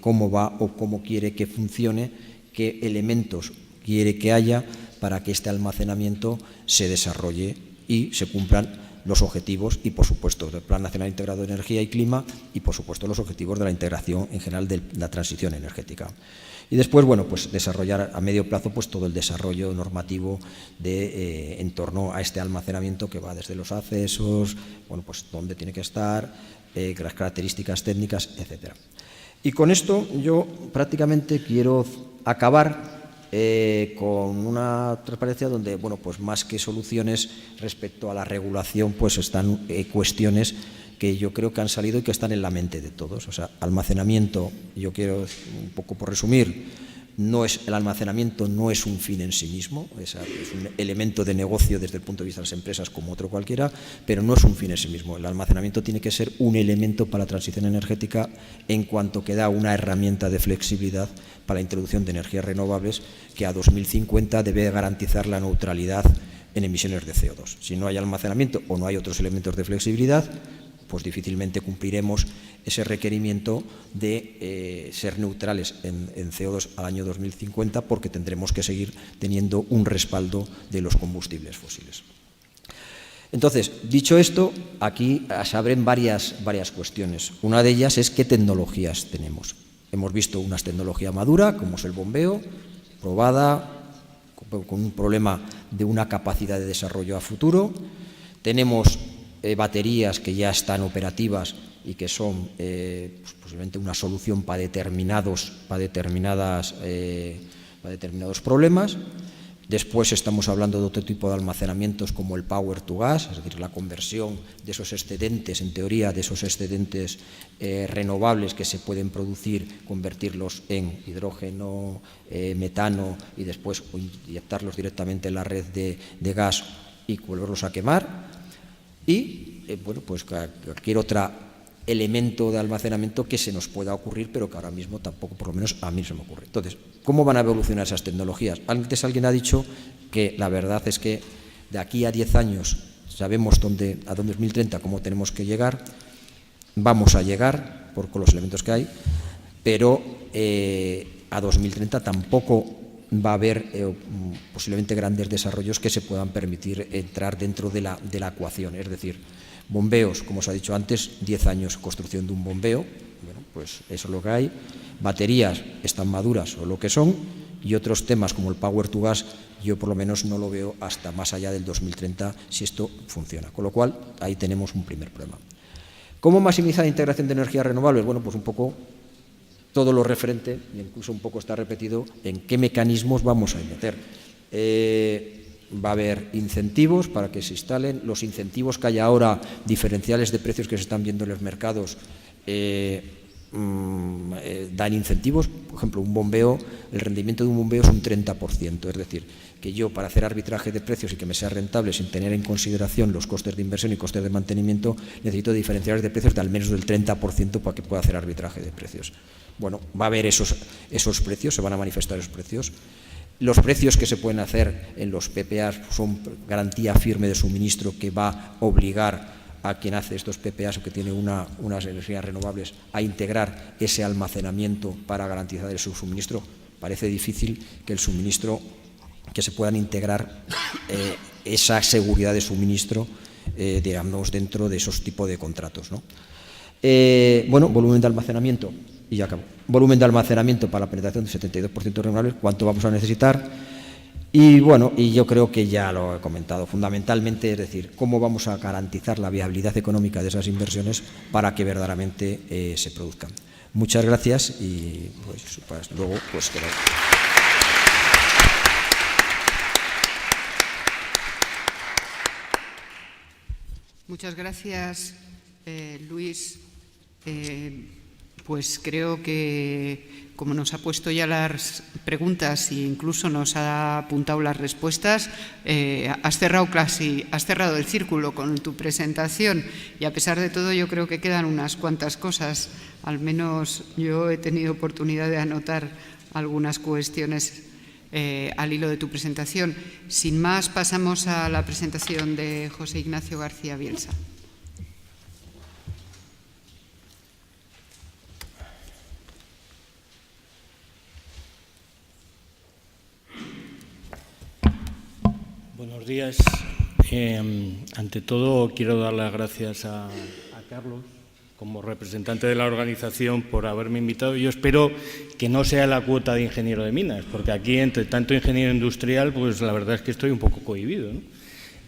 cómo va o cómo quiere que funcione, qué elementos quiere que haya para que este almacenamiento se desarrolle y se cumplan los objetivos y, por supuesto, del Plan Nacional Integrado de Energía y Clima y, por supuesto, los objetivos de la integración en general de la transición energética. Y después, bueno, pues desarrollar a medio plazo pues todo el desarrollo normativo en torno a este almacenamiento que va desde los accesos, bueno, pues dónde tiene que estar, las características técnicas, etcétera. Y con esto yo prácticamente quiero acabar con una transparencia donde, bueno, pues más que soluciones respecto a la regulación, pues están cuestiones que yo creo que han salido y que están en la mente de todos. O sea, almacenamiento, yo quiero un poco por resumir, el almacenamiento no es un fin en sí mismo, es un elemento de negocio desde el punto de vista de las empresas como otro cualquiera, pero no es un fin en sí mismo. El almacenamiento tiene que ser un elemento para la transición energética en cuanto que da una herramienta de flexibilidad para la introducción de energías renovables que a 2050 debe garantizar la neutralidad en emisiones de CO2. Si no hay almacenamiento o no hay otros elementos de flexibilidad, pues difícilmente cumpliremos ese requerimiento de ser neutrales en CO2 al año 2050, porque tendremos que seguir teniendo un respaldo de los combustibles fósiles. Entonces, dicho esto, aquí se abren varias cuestiones. Una de ellas es qué tecnologías tenemos. Hemos visto una tecnología madura, como es el bombeo, probada, con un problema de una capacidad de desarrollo a futuro. Tenemos baterías que ya están operativas y que son pues posiblemente una solución para determinados problemas. Después estamos hablando de otro tipo de almacenamientos como el power to gas, es decir, la conversión de esos excedentes, en teoría, de esos excedentes renovables que se pueden producir, convertirlos en hidrógeno, metano y después inyectarlos directamente en la red de gas y volverlos a quemar. Y, bueno, pues cualquier otro elemento de almacenamiento que se nos pueda ocurrir, pero que ahora mismo tampoco, por lo menos a mí se me ocurre. Entonces, ¿cómo van a evolucionar esas tecnologías? Antes alguien ha dicho que la verdad es que de aquí a 10 años sabemos a 2030 cómo tenemos que llegar, vamos a llegar con los elementos que hay, pero a 2030 tampoco va a haber posiblemente grandes desarrollos que se puedan permitir entrar dentro de la ecuación. Es decir, bombeos, como os ha dicho antes, 10 años construcción de un bombeo, bueno, pues eso es lo que hay. Baterías están maduras o lo que son, y otros temas como el power to gas, yo por lo menos no lo veo hasta más allá del 2030 si esto funciona. Con lo cual, ahí tenemos un primer problema. ¿Cómo maximizar la integración de energías renovables? Bueno, pues un poco todo lo referente, e incluso un poco está repetido, en qué mecanismos vamos a meter. Va a haber incentivos para que se instalen. Los incentivos que hay ahora, diferenciales de precios que se están viendo en los mercados, dan incentivos. Por ejemplo, un bombeo, el rendimiento de un bombeo es un 30%, es decir, que yo para hacer arbitraje de precios y que me sea rentable sin tener en consideración los costes de inversión y costes de mantenimiento, necesito diferenciales de precios de al menos del 30% para que pueda hacer arbitraje de precios. Bueno, va a haber esos precios, se van a manifestar esos precios. Los precios que se pueden hacer en los PPAs son garantía firme de suministro que va a obligar a quien hace estos PPAs o que tiene unas energías renovables a integrar ese almacenamiento para garantizar el suministro. Parece difícil que el suministro, que se puedan integrar esa seguridad de suministro, digamos, dentro de esos tipos de contratos, ¿no? Bueno, volumen de almacenamiento, y ya acabo. Volumen de almacenamiento para la penetración del 72% renovables, ¿cuánto vamos a necesitar? Y bueno, y yo creo que ya lo he comentado, fundamentalmente, es decir, cómo vamos a garantizar la viabilidad económica de esas inversiones para que verdaderamente se produzcan. Muchas gracias y pues luego pues creo. Muchas gracias, Luis, pues creo que, como nos ha puesto ya las preguntas e incluso nos ha apuntado las respuestas, has cerrado el círculo con tu presentación, y a pesar de todo yo creo que quedan unas cuantas cosas. Al menos yo he tenido oportunidad de anotar algunas cuestiones al hilo de tu presentación. Sin más, pasamos a la presentación de José Ignacio García Bielsa. Buenos días. Ante todo, quiero dar las gracias a Carlos, como representante de la organización, por haberme invitado. Yo espero que no sea la cuota de ingeniero de minas, porque aquí, entre tanto ingeniero industrial, pues la verdad es que estoy un poco cohibido, ¿no?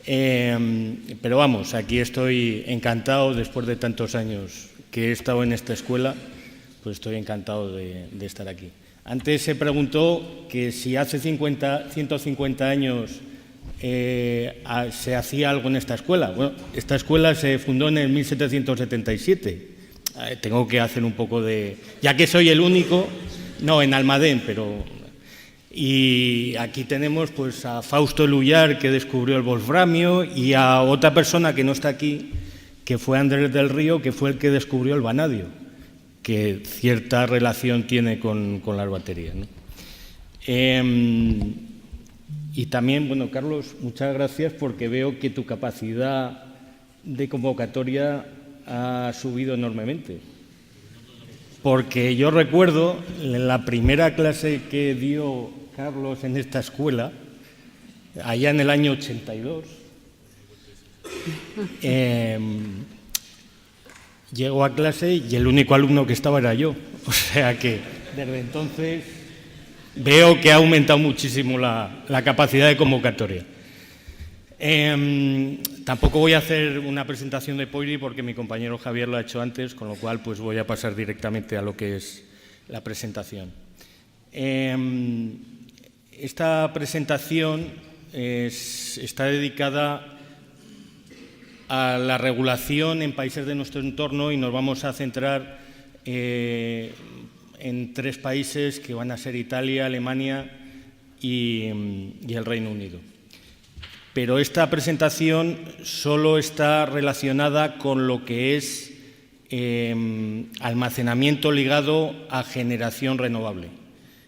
Pero vamos, aquí estoy encantado, después de tantos años que he estado en esta escuela, pues estoy encantado de estar aquí. Antes se preguntó que si hace 150 años se hacía algo en esta escuela. Bueno, esta escuela se fundó en el 1777. Tengo que hacer un poco de... Ya que soy el único... No, en Almadén, pero... Y aquí tenemos pues a Fausto Lullar, que descubrió el wolframio, y a otra persona que no está aquí, que fue Andrés del Río, que fue el que descubrió el vanadio, que cierta relación tiene con las baterías, ¿no? Y también, bueno, Carlos, muchas gracias, porque veo que tu capacidad de convocatoria ha subido enormemente. Porque yo recuerdo la primera clase que dio Carlos en esta escuela, allá en el año 82, llegó a clase y el único alumno que estaba era yo. O sea que desde entonces veo que ha aumentado muchísimo la capacidad de convocatoria. Tampoco voy a hacer una presentación de POIRI porque mi compañero Javier lo ha hecho antes, con lo cual pues voy a pasar directamente a lo que es la presentación. Esta presentación está dedicada a la regulación en países de nuestro entorno y nos vamos a centrar en 3 países que van a ser Italia, Alemania y el Reino Unido. Pero esta presentación solo está relacionada con lo que es almacenamiento ligado a generación renovable.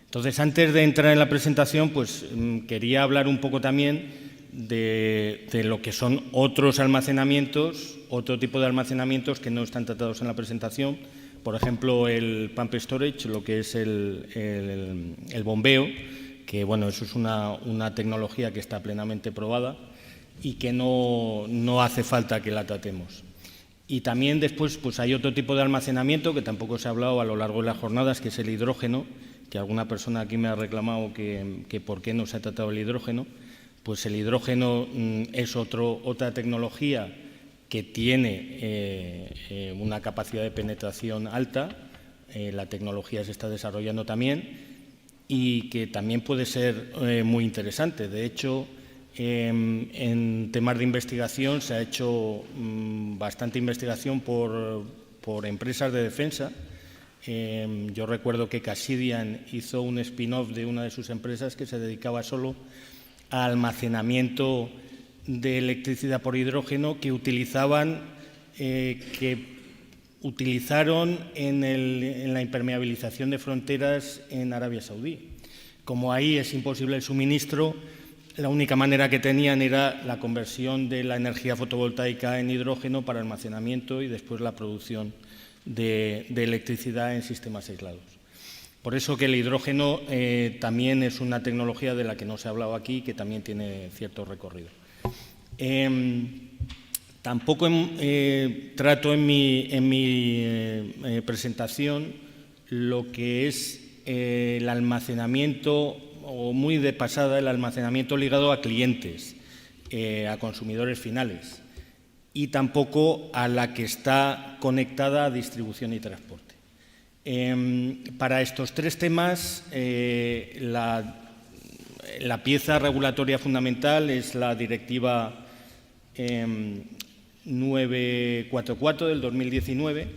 Entonces, antes de entrar en la presentación, pues quería hablar un poco también de lo que son otros almacenamientos, otro tipo de almacenamientos que no están tratados en la presentación. Por ejemplo, el pump storage, lo que es el bombeo, que bueno, eso es una tecnología que está plenamente probada y que no hace falta que la tratemos. Y también después pues hay otro tipo de almacenamiento que tampoco se ha hablado a lo largo de las jornadas, que es el hidrógeno, que alguna persona aquí me ha reclamado que por qué no se ha tratado el hidrógeno. Pues el hidrógeno es otra tecnología que tiene una capacidad de penetración alta, la tecnología se está desarrollando también y que también puede ser muy interesante. De hecho, en temas de investigación se ha hecho bastante investigación por empresas de defensa. Yo recuerdo que Cassidian hizo un spin-off de una de sus empresas que se dedicaba solo al almacenamiento de electricidad por hidrógeno que utilizaron en la impermeabilización de fronteras en Arabia Saudí. Como ahí es imposible el suministro, la única manera que tenían era la conversión de la energía fotovoltaica en hidrógeno para almacenamiento y después la producción de electricidad en sistemas aislados. Por eso que el hidrógeno también es una tecnología de la que no se ha hablado aquí, que también tiene cierto recorrido. Tampoco trato en mi presentación lo que es el almacenamiento, o muy de pasada, el almacenamiento ligado a clientes, a consumidores finales, y tampoco a la que está conectada a distribución y transporte. Para estos 3 temas, la pieza regulatoria fundamental es la Directiva 944 del 2019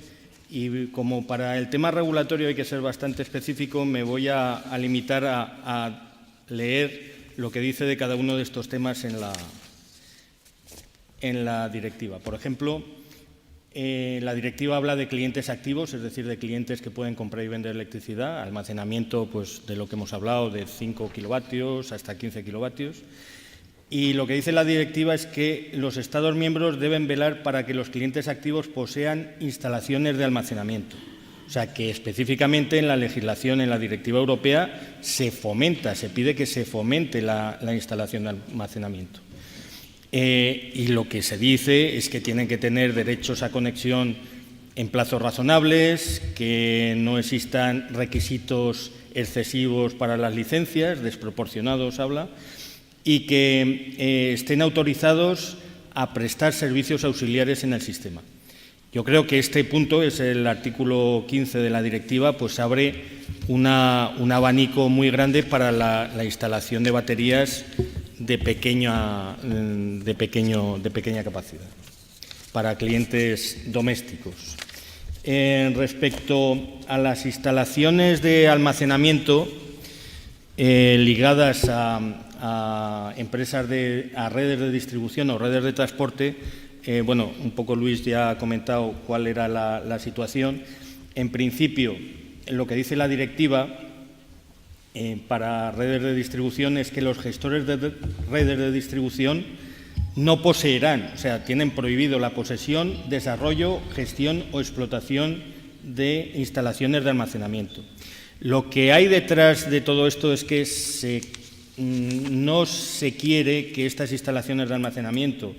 y como para el tema regulatorio hay que ser bastante específico, me voy a limitar a leer lo que dice de cada uno de estos temas en la directiva. Por ejemplo, la directiva habla de clientes activos, es decir, de clientes que pueden comprar y vender electricidad, almacenamiento pues, de lo que hemos hablado, de 5 kilovatios hasta 15 kilovatios. Y lo que dice la directiva es que los Estados miembros deben velar para que los clientes activos posean instalaciones de almacenamiento. O sea, que específicamente en la legislación, en la directiva europea, se pide que se fomente la instalación de almacenamiento. Y lo que se dice es que tienen que tener derechos a conexión en plazos razonables, que no existan requisitos excesivos para las licencias, desproporcionados habla, y que estén autorizados a prestar servicios auxiliares en el sistema. Yo creo que este punto, es el artículo 15 de la directiva, pues abre un abanico muy grande para la instalación de baterías de pequeña capacidad para clientes domésticos. Respecto a las instalaciones de almacenamiento ligadas a empresas a redes de distribución o redes de transporte, bueno, un poco Luis ya ha comentado cuál era la situación. En principio, lo que dice la directiva para redes de distribución es que los gestores de redes de distribución no poseerán, o sea, tienen prohibido la posesión, desarrollo, gestión o explotación de instalaciones de almacenamiento. Lo que hay detrás de todo esto es que no se quiere que estas instalaciones de almacenamiento,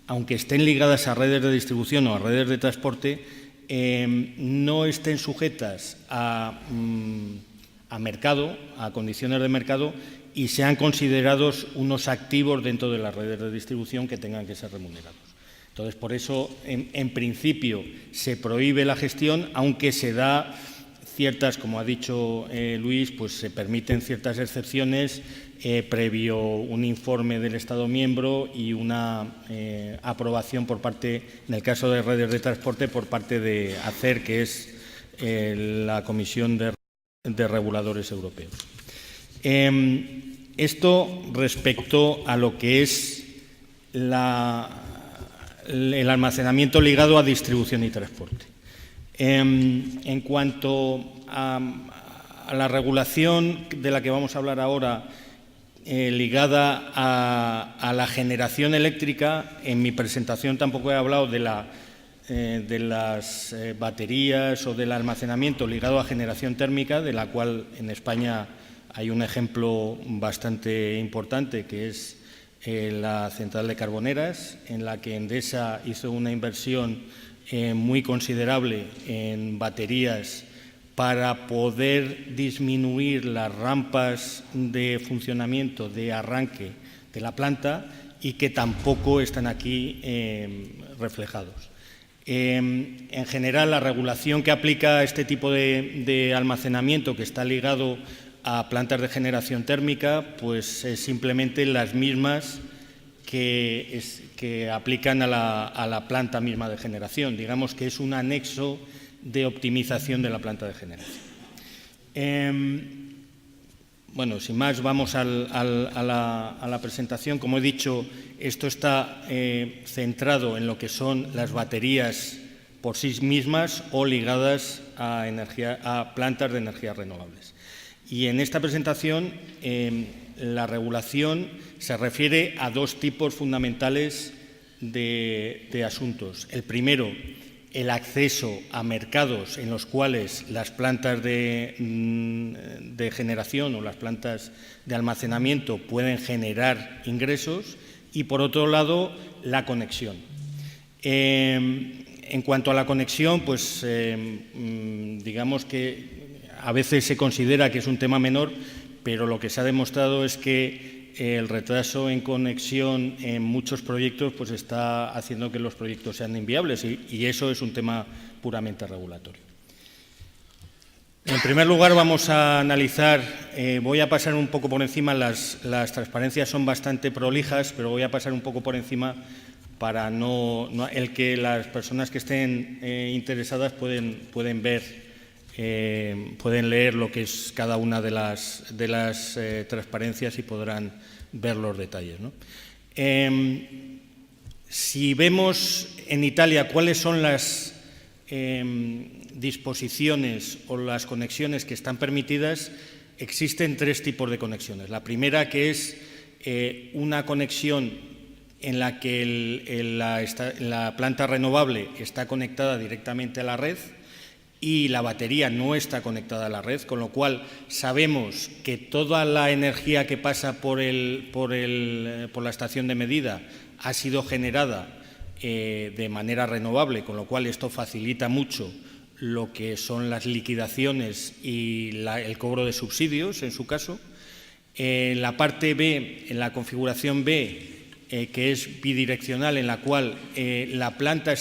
aunque estén ligadas a redes de distribución o a redes de transporte, no estén sujetas a mercado, a condiciones de mercado, y sean considerados unos activos dentro de las redes de distribución que tengan que ser remunerados. Entonces, por eso, en principio, se prohíbe la gestión, aunque se da ciertas, como ha dicho Luis, pues se permiten ciertas excepciones previo un informe del Estado miembro y una aprobación por parte, en el caso de redes de transporte, por parte de ACER, que es la Comisión de Reguladores Europeos. Esto respecto a lo que es el almacenamiento ligado a distribución y transporte. En cuanto a la regulación de la que vamos a hablar ahora, ligada a la generación eléctrica, en mi presentación tampoco he hablado de las baterías o del almacenamiento ligado a generación térmica, de la cual en España hay un ejemplo bastante importante, que es la central de Carboneras, en la que Endesa hizo una inversión muy considerable en baterías para poder disminuir las rampas de funcionamiento, de arranque de la planta, y que tampoco están aquí reflejados. En general, la regulación que aplica a este tipo de almacenamiento, que está ligado a plantas de generación térmica, pues es simplemente las mismas que aplican a la planta misma de generación. Digamos que es un anexo de optimización de la planta de generación. Bueno, sin más, vamos a la presentación. Como he dicho, esto está centrado en lo que son las baterías por sí mismas o ligadas a plantas de energías renovables. Y en esta presentación, la regulación se refiere a dos tipos fundamentales de asuntos. El primero, el acceso a mercados en los cuales las plantas de generación o las plantas de almacenamiento pueden generar ingresos, y, por otro lado, la conexión. En cuanto a la conexión, pues digamos que a veces se considera que es un tema menor, pero lo que se ha demostrado es que el retraso en conexión en muchos proyectos pues está haciendo que los proyectos sean inviables, y eso es un tema puramente regulatorio. En primer lugar, vamos a analizar, voy a pasar un poco por encima, las transparencias son bastante prolijas, pero voy a pasar un poco por encima para el que las personas que estén interesadas pueden ver, pueden leer lo que es cada una de las transparencias y podrán ver los detalles, ¿no? Si vemos en Italia cuáles son las disposiciones o las conexiones que están permitidas, existen 3 tipos de conexiones. La primera, que es una conexión en la que la planta renovable está conectada directamente a la red y la batería no está conectada a la red, con lo cual sabemos que toda la energía que pasa por la estación de medida ha sido generada de manera renovable, con lo cual esto facilita mucho lo que son las liquidaciones y el cobro de subsidios, en su caso. En la parte B, en la configuración B, que es bidireccional, en la cual la planta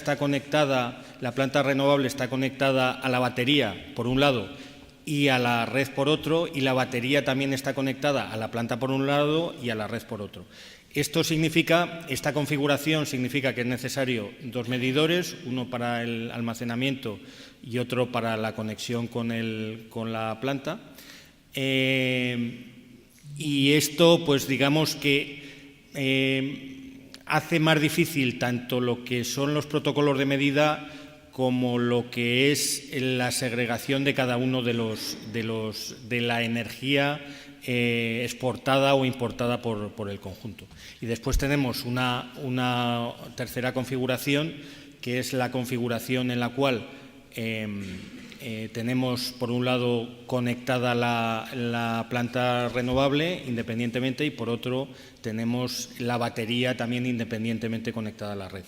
renovable está conectada a la batería, por un lado, y a la red por otro, y la batería también está conectada a la planta por un lado y a la red por otro. Esta configuración significa que es necesario 2 medidores, uno para el almacenamiento y otro para la conexión con la planta. Y esto, pues digamos que hace más difícil tanto lo que son los protocolos de medida como lo que es la segregación de cada uno de la energía exportada o importada por el conjunto. Y después tenemos una tercera configuración, que es la configuración en la cual tenemos, por un lado, conectada la planta renovable independientemente y, por otro, tenemos la batería también independientemente conectada a la red.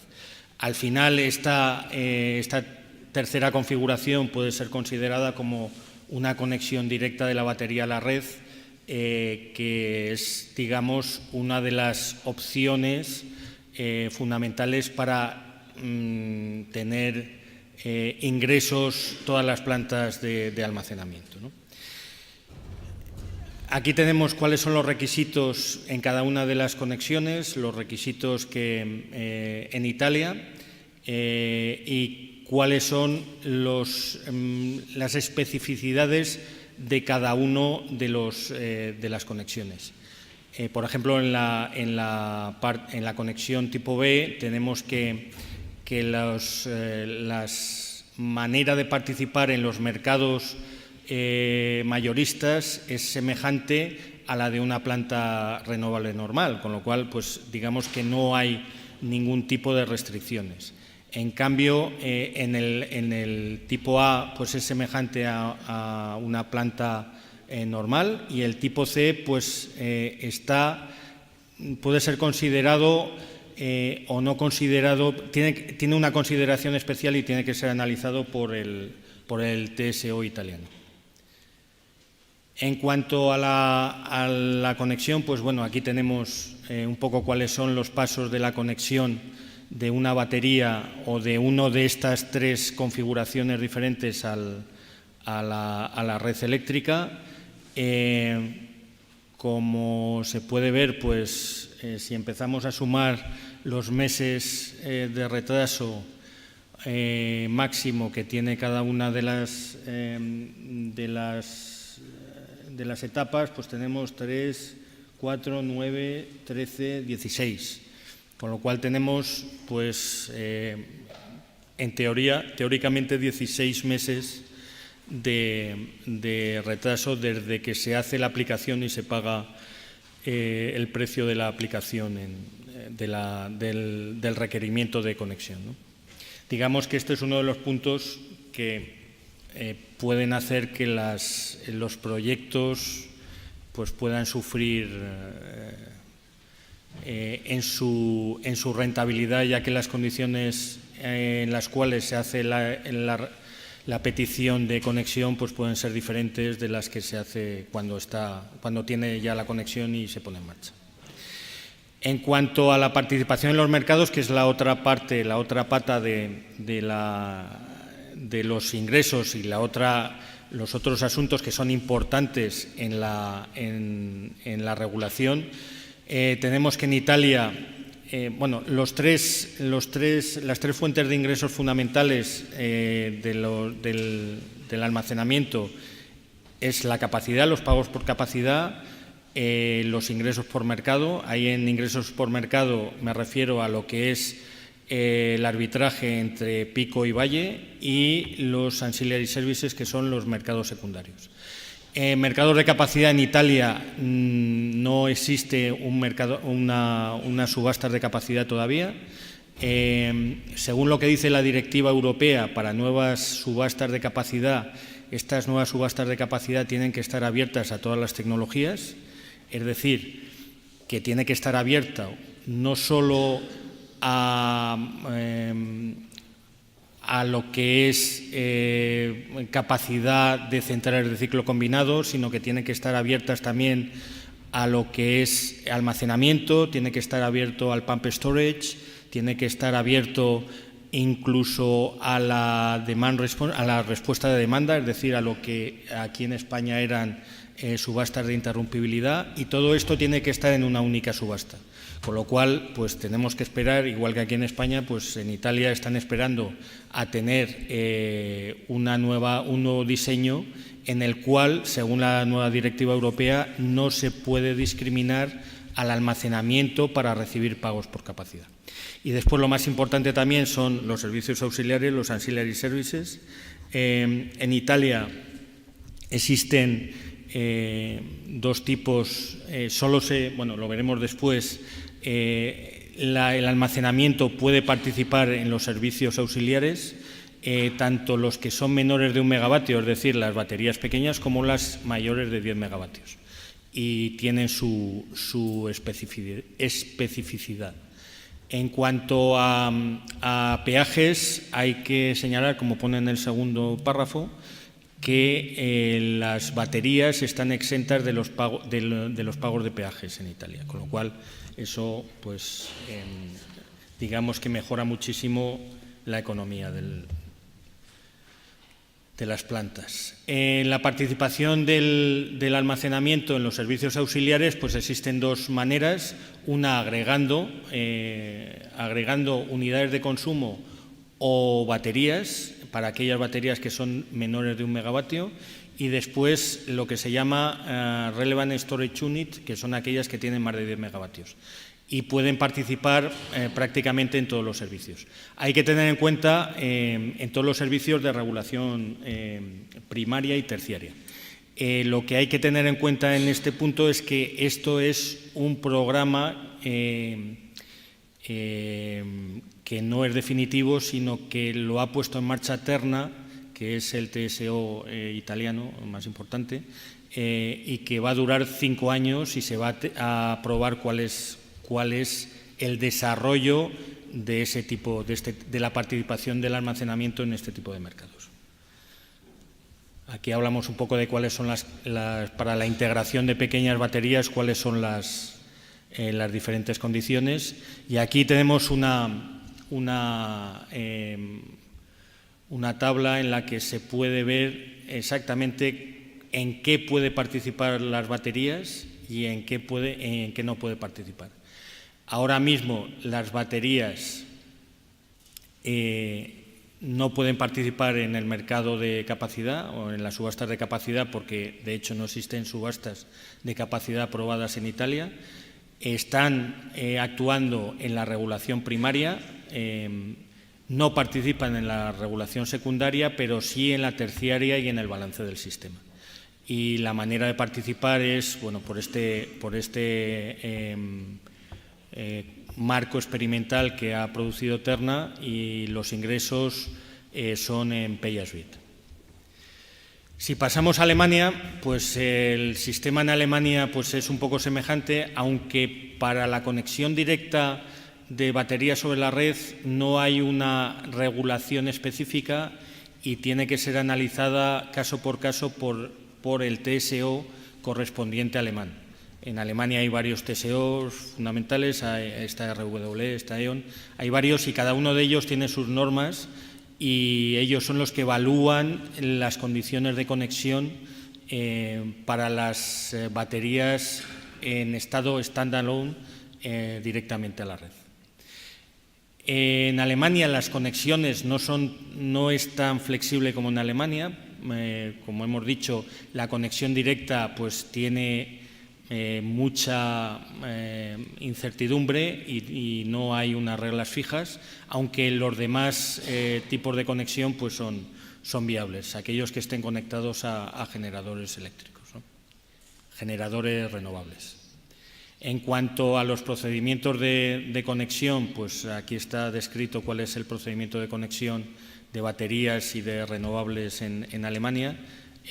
Al final, esta tercera configuración puede ser considerada como una conexión directa de la batería a la red, que es, digamos, una de las opciones fundamentales para tener ingresos todas las plantas de almacenamiento, ¿no? Aquí tenemos cuáles son los requisitos en cada una de las conexiones, los requisitos que en Italia y cuáles son las especificidades de cada uno de las conexiones. Por ejemplo, en la conexión tipo B tenemos que las maneras de participar en los mercados mayoristas es semejante a la de una planta renovable normal, con lo cual, pues digamos que no hay ningún tipo de restricciones. En cambio, en el tipo A, pues es semejante a una planta normal, y el tipo C, pues puede ser considerado o no considerado, tiene una consideración especial y tiene que ser analizado por el TSO italiano. En cuanto a la conexión, pues bueno, aquí tenemos un poco cuáles son los pasos de la conexión de una batería o de una de estas 3 configuraciones diferentes a la red eléctrica. Como se puede ver, pues si empezamos a sumar los meses de retraso máximo que tiene cada una de las etapas, pues tenemos 3, 4, 9, 13, 16. Con lo cual tenemos, pues, teóricamente 16 meses de retraso desde que se hace la aplicación y se paga el precio de la aplicación del requerimiento de conexión, ¿no? Digamos que este es uno de los puntos que pueden hacer que los proyectos pues puedan sufrir en su rentabilidad, ya que las condiciones en las cuales se hace la petición de conexión pues pueden ser diferentes de las que se hace cuando tiene ya la conexión y se pone en marcha. En cuanto a la participación en los mercados, que es la otra pata de los ingresos y los otros asuntos que son importantes en la regulación, tenemos que en Italia las tres fuentes de ingresos fundamentales del almacenamiento es la capacidad, los pagos por capacidad, los ingresos por mercado. Ahí en ingresos por mercado me refiero a lo que es el arbitraje entre pico y valle y los ancillary services, que son los mercados secundarios. Mercados de capacidad en Italia no existe una subasta de capacidad todavía. Según lo que dice la directiva europea, para nuevas subastas de capacidad, estas nuevas subastas de capacidad tienen que estar abiertas a todas las tecnologías, es decir, que tiene que estar abierta no solo a lo que es capacidad de centrales de ciclo combinado, sino que tiene que estar abiertas también a lo que es almacenamiento, tiene que estar abierto al pump storage, tiene que estar abierto incluso a la respuesta de demanda, es decir, a lo que aquí en España eran subastas de interrumpibilidad, y todo esto tiene que estar en una única subasta. Con lo cual, pues tenemos que esperar, igual que aquí en España, pues en Italia están esperando a tener un nuevo diseño en el cual, según la nueva directiva europea, no se puede discriminar al almacenamiento para recibir pagos por capacidad. Y después lo más importante también son los servicios auxiliares, los ancillary services. En Italia existen dos tipos, lo veremos después. El almacenamiento puede participar en los servicios auxiliares, tanto los que son menores de 1 megavatio, es decir, las baterías pequeñas, como las mayores de 10 megavatios. Y tienen su especificidad. En cuanto a peajes, hay que señalar, como pone en el segundo párrafo, que las baterías están exentas de los pagos de peajes en Italia, con lo cual eso, pues, digamos que mejora muchísimo la economía de las plantas. En la participación del almacenamiento en los servicios auxiliares, pues existen dos maneras: una agregando unidades de consumo o baterías, para aquellas baterías que son menores de 1 megavatio, y después lo que se llama Relevant Storage Unit, que son aquellas que tienen más de 10 megavatios. Y pueden participar prácticamente en todos los servicios. Hay que tener en cuenta en todos los servicios de regulación primaria y terciaria. Lo que hay que tener en cuenta en este punto es que esto es un programa que no es definitivo, sino que lo ha puesto en marcha Terna, que es el TSO italiano más importante, y que va a durar 5 años y se va a probar cuál es el desarrollo de ese tipo, de la participación del almacenamiento en este tipo de mercados. Aquí hablamos un poco de cuáles son para la integración de pequeñas baterías, cuáles son las diferentes condiciones. Y aquí tenemos una tabla en la que se puede ver exactamente en qué puede participar las baterías y en qué no puede participar. Ahora mismo las baterías no pueden participar en el mercado de capacidad o en las subastas de capacidad, porque de hecho no existen subastas de capacidad aprobadas en Italia. Están actuando en la regulación primaria, no participan en la regulación secundaria, pero sí en la terciaria y en el balance del sistema. Y la manera de participar es, bueno, por este marco experimental que ha producido Terna, y los ingresos son en Pay as Bit. Si pasamos a Alemania, pues el sistema en Alemania pues es un poco semejante, aunque para la conexión directa de baterías sobre la red no hay una regulación específica y tiene que ser analizada caso por caso por el TSO correspondiente alemán. En Alemania hay varios TSOs fundamentales, está RWE, está E.ON, hay varios, y cada uno de ellos tiene sus normas, y ellos son los que evalúan las condiciones de conexión para las baterías en estado standalone directamente a la red. En Alemania las conexiones no es tan flexible como en Alemania. Como hemos dicho, la conexión directa pues tiene mucha incertidumbre y no hay unas reglas fijas, aunque los demás tipos de conexión pues son viables, aquellos que estén conectados a generadores eléctricos, ¿no? Generadores renovables. En cuanto a los procedimientos de conexión, pues aquí está descrito cuál es el procedimiento de conexión de baterías y de renovables en Alemania.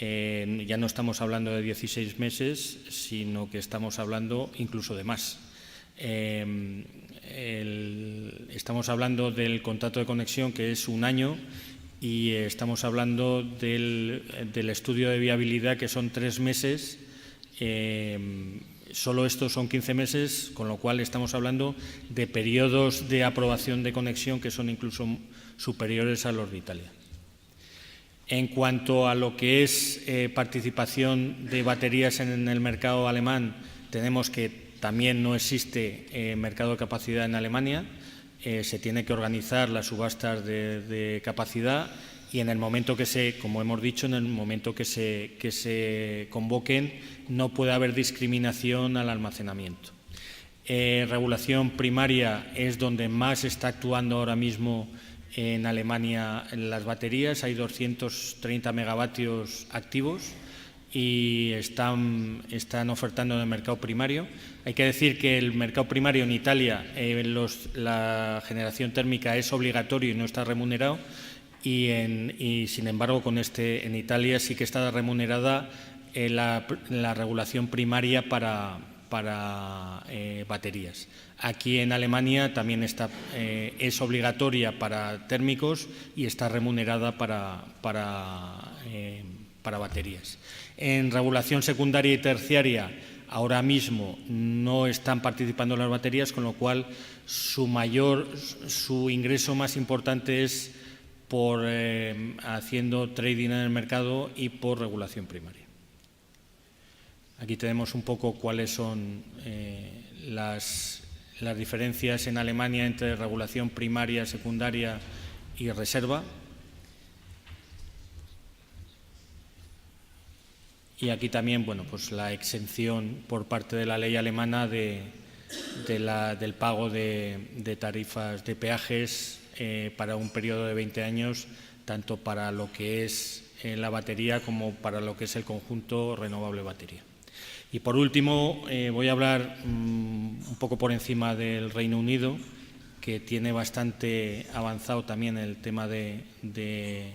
Ya no estamos hablando de 16 meses, sino que estamos hablando incluso de más. Estamos hablando del contrato de conexión, que es 1 año, y estamos hablando del estudio de viabilidad, que son 3 meses. Solo estos son 15 meses, con lo cual estamos hablando de periodos de aprobación de conexión que son incluso superiores a los de Italia. En cuanto a lo que es participación de baterías en el mercado alemán, tenemos que también no existe mercado de capacidad en Alemania. Se tiene que organizar las subastas de capacidad y en el momento que como hemos dicho, en el momento que se convoquen, no puede haber discriminación al almacenamiento. Regulación primaria es donde más está actuando ahora mismo en Alemania en las baterías. Hay 230 megavatios activos y están ofertando en el mercado primario. Hay que decir que el mercado primario en Italia, la generación térmica es obligatorio y no está remunerado, y sin embargo en Italia sí que está remunerada la regulación primaria para baterías. Aquí en Alemania también es obligatoria para térmicos y está remunerada para baterías. En regulación secundaria y terciaria ahora mismo no están participando las baterías, con lo cual su ingreso más importante es por haciendo trading en el mercado y por regulación primaria. Aquí tenemos un poco cuáles son las diferencias en Alemania entre regulación primaria, secundaria y reserva. Y aquí también, bueno, pues la exención por parte de la ley alemana del pago de tarifas de peajes para un periodo de 20 años, tanto para lo que es la batería como para lo que es el conjunto renovable batería. Y por último, voy a hablar un poco por encima del Reino Unido, que tiene bastante avanzado también el tema de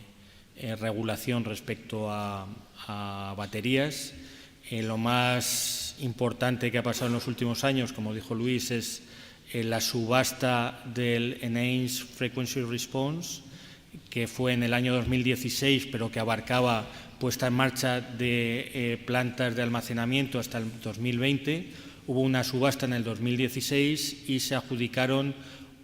regulación respecto a baterías. Lo más importante que ha pasado en los últimos años, como dijo Luis, es la subasta del Enhanced Frequency Response, que fue en el año 2016, pero que abarcaba puesta en marcha de plantas de almacenamiento hasta el 2020. Hubo una subasta en el 2016 y se adjudicaron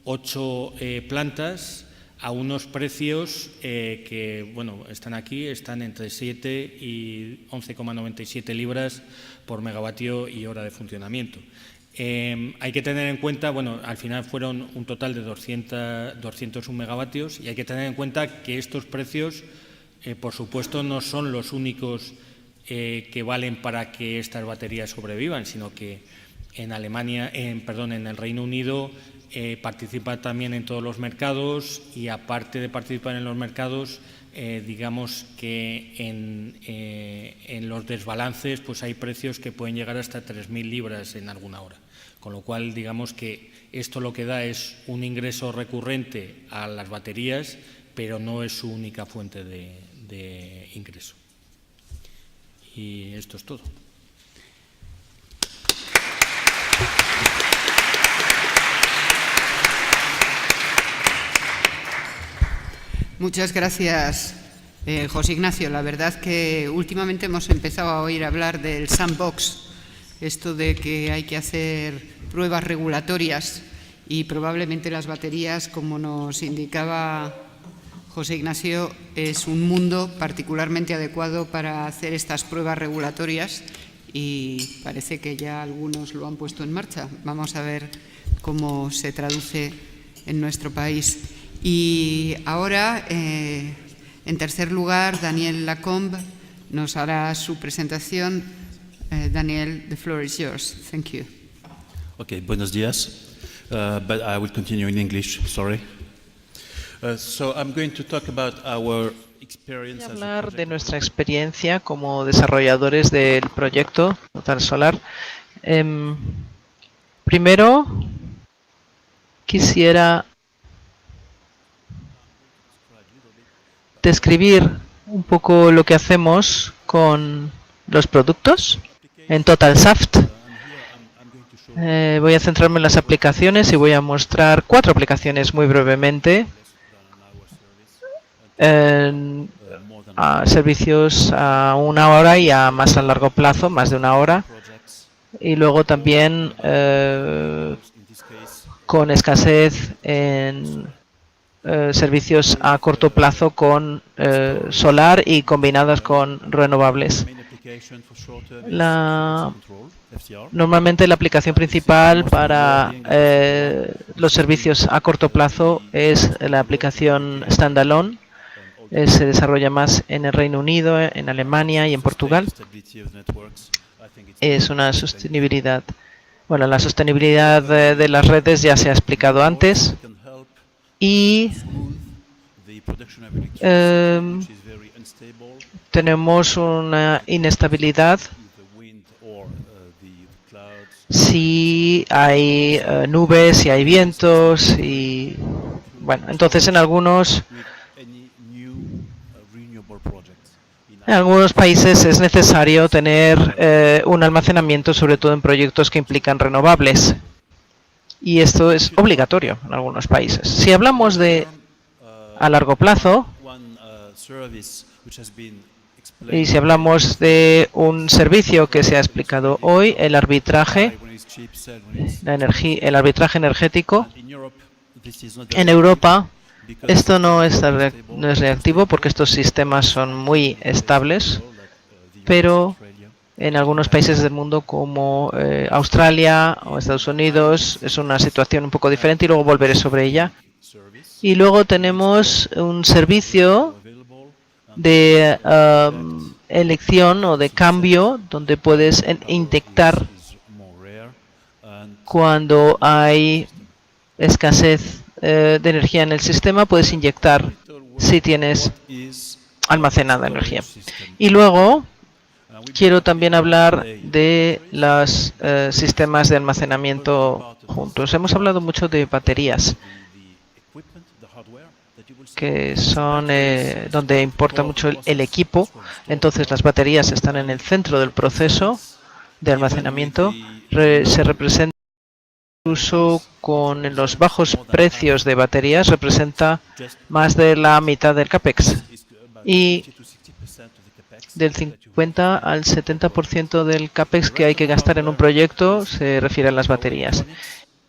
8 plantas a unos precios que, bueno, están aquí, están entre 7 y 11,97 libras por megavatio y hora de funcionamiento. Hay que tener en cuenta, bueno, al final fueron un total de 201 megavatios, y hay que tener en cuenta que estos precios, por supuesto, no son los únicos que valen para que estas baterías sobrevivan, sino que en el Reino Unido participa también en todos los mercados, y aparte de participar en los mercados, digamos que en los desbalances pues hay precios que pueden llegar hasta 3.000 libras en alguna hora, con lo cual digamos que esto lo que da es un ingreso recurrente a las baterías, pero no es su única fuente de ingreso. Y esto es todo. Muchas gracias, José Ignacio. La verdad que últimamente hemos empezado a oír hablar del sandbox, esto de que hay que hacer pruebas regulatorias, y probablemente las baterías, como nos indicaba José Ignacio, es un mundo particularmente adecuado para hacer estas pruebas regulatorias, y parece que ya algunos lo han puesto en marcha. Vamos a ver cómo se traduce en nuestro país. Y ahora, en tercer lugar, Daniel Lacombe nos hará su presentación. Daniel, the floor is yours. Thank you. Okay, buenos días. But I will continue in English, sorry. So I'm going to talk about our experience. Voy a hablar de nuestra experiencia como desarrolladores del proyecto Total Solar. Primero, quisiera describir un poco lo que hacemos con los productos en TotalSaft. Voy a centrarme en las aplicaciones y voy a mostrar 4 aplicaciones muy brevemente. A servicios a 1 hora y a más a largo plazo, más de 1 hora. Y luego también con escasez en servicios a corto plazo con solar y combinadas con renovables. Normalmente la aplicación principal para los servicios a corto plazo es la aplicación standalone. Se desarrolla más en el Reino Unido, en Alemania y en Portugal. Es una sostenibilidad. Bueno, la sostenibilidad de las redes ya se ha explicado antes. Y tenemos una inestabilidad si hay nubes, si hay vientos y bueno, entonces en algunos países es necesario tener un almacenamiento, sobre todo en proyectos que implican renovables. Y esto es obligatorio en algunos países. Si hablamos de a largo plazo, y si hablamos de un servicio que se ha explicado hoy, el arbitraje, el arbitraje energético, en Europa esto no es reactivo porque estos sistemas son muy estables, pero en algunos países del mundo como Australia o Estados Unidos es una situación un poco diferente y luego volveré sobre ella. Y luego tenemos un servicio de elección o de cambio donde puedes inyectar cuando hay escasez de energía en el sistema, puedes inyectar si tienes almacenada energía. Y luego quiero también hablar de los sistemas de almacenamiento juntos. Hemos hablado mucho de baterías, que son donde importa mucho el equipo. Entonces las baterías están en el centro del proceso de almacenamiento. Se representa incluso con los bajos precios de baterías, representa más de la mitad del CAPEX. Y del 50 al 70% del CAPEX que hay que gastar en un proyecto se refiere a las baterías.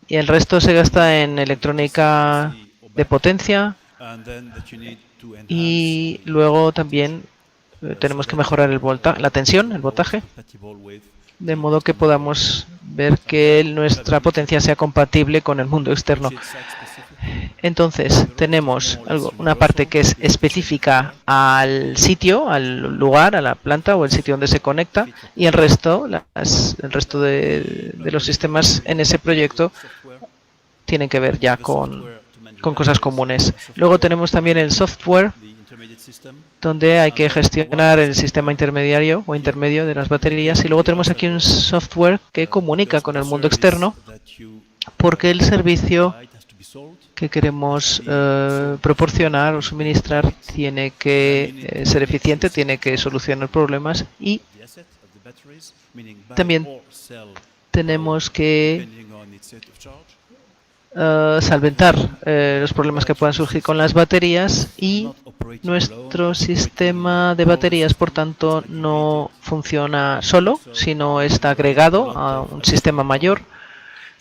Y el resto se gasta en electrónica de potencia. Y luego también tenemos que mejorar la tensión, el voltaje, de modo que podamos ver que nuestra potencia sea compatible con el mundo externo. Entonces, tenemos una parte que es específica al sitio, al lugar, a la planta o el sitio donde se conecta, y el resto de los sistemas en ese proyecto tienen que ver ya con cosas comunes. Luego tenemos también el software, donde hay que gestionar el sistema intermediario o intermedio de las baterías. Y luego tenemos aquí un software que comunica con el mundo externo, porque el servicio que queremos proporcionar o suministrar tiene que ser eficiente, tiene que solucionar problemas y también tenemos que solventar los problemas que puedan surgir con las baterías, y nuestro sistema de baterías, por tanto, no funciona solo, sino está agregado a un sistema mayor,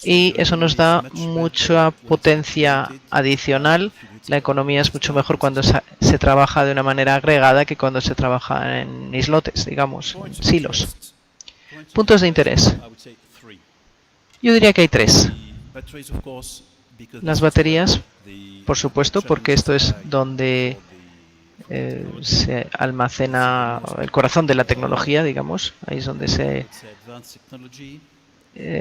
y eso nos da mucha potencia adicional. La economía es mucho mejor cuando se trabaja de una manera agregada que cuando se trabaja en islotes, digamos, en silos. Puntos de interés. Yo diría que hay 3. Las baterías, por supuesto, porque esto es donde se almacena el corazón de la tecnología, digamos. Ahí es donde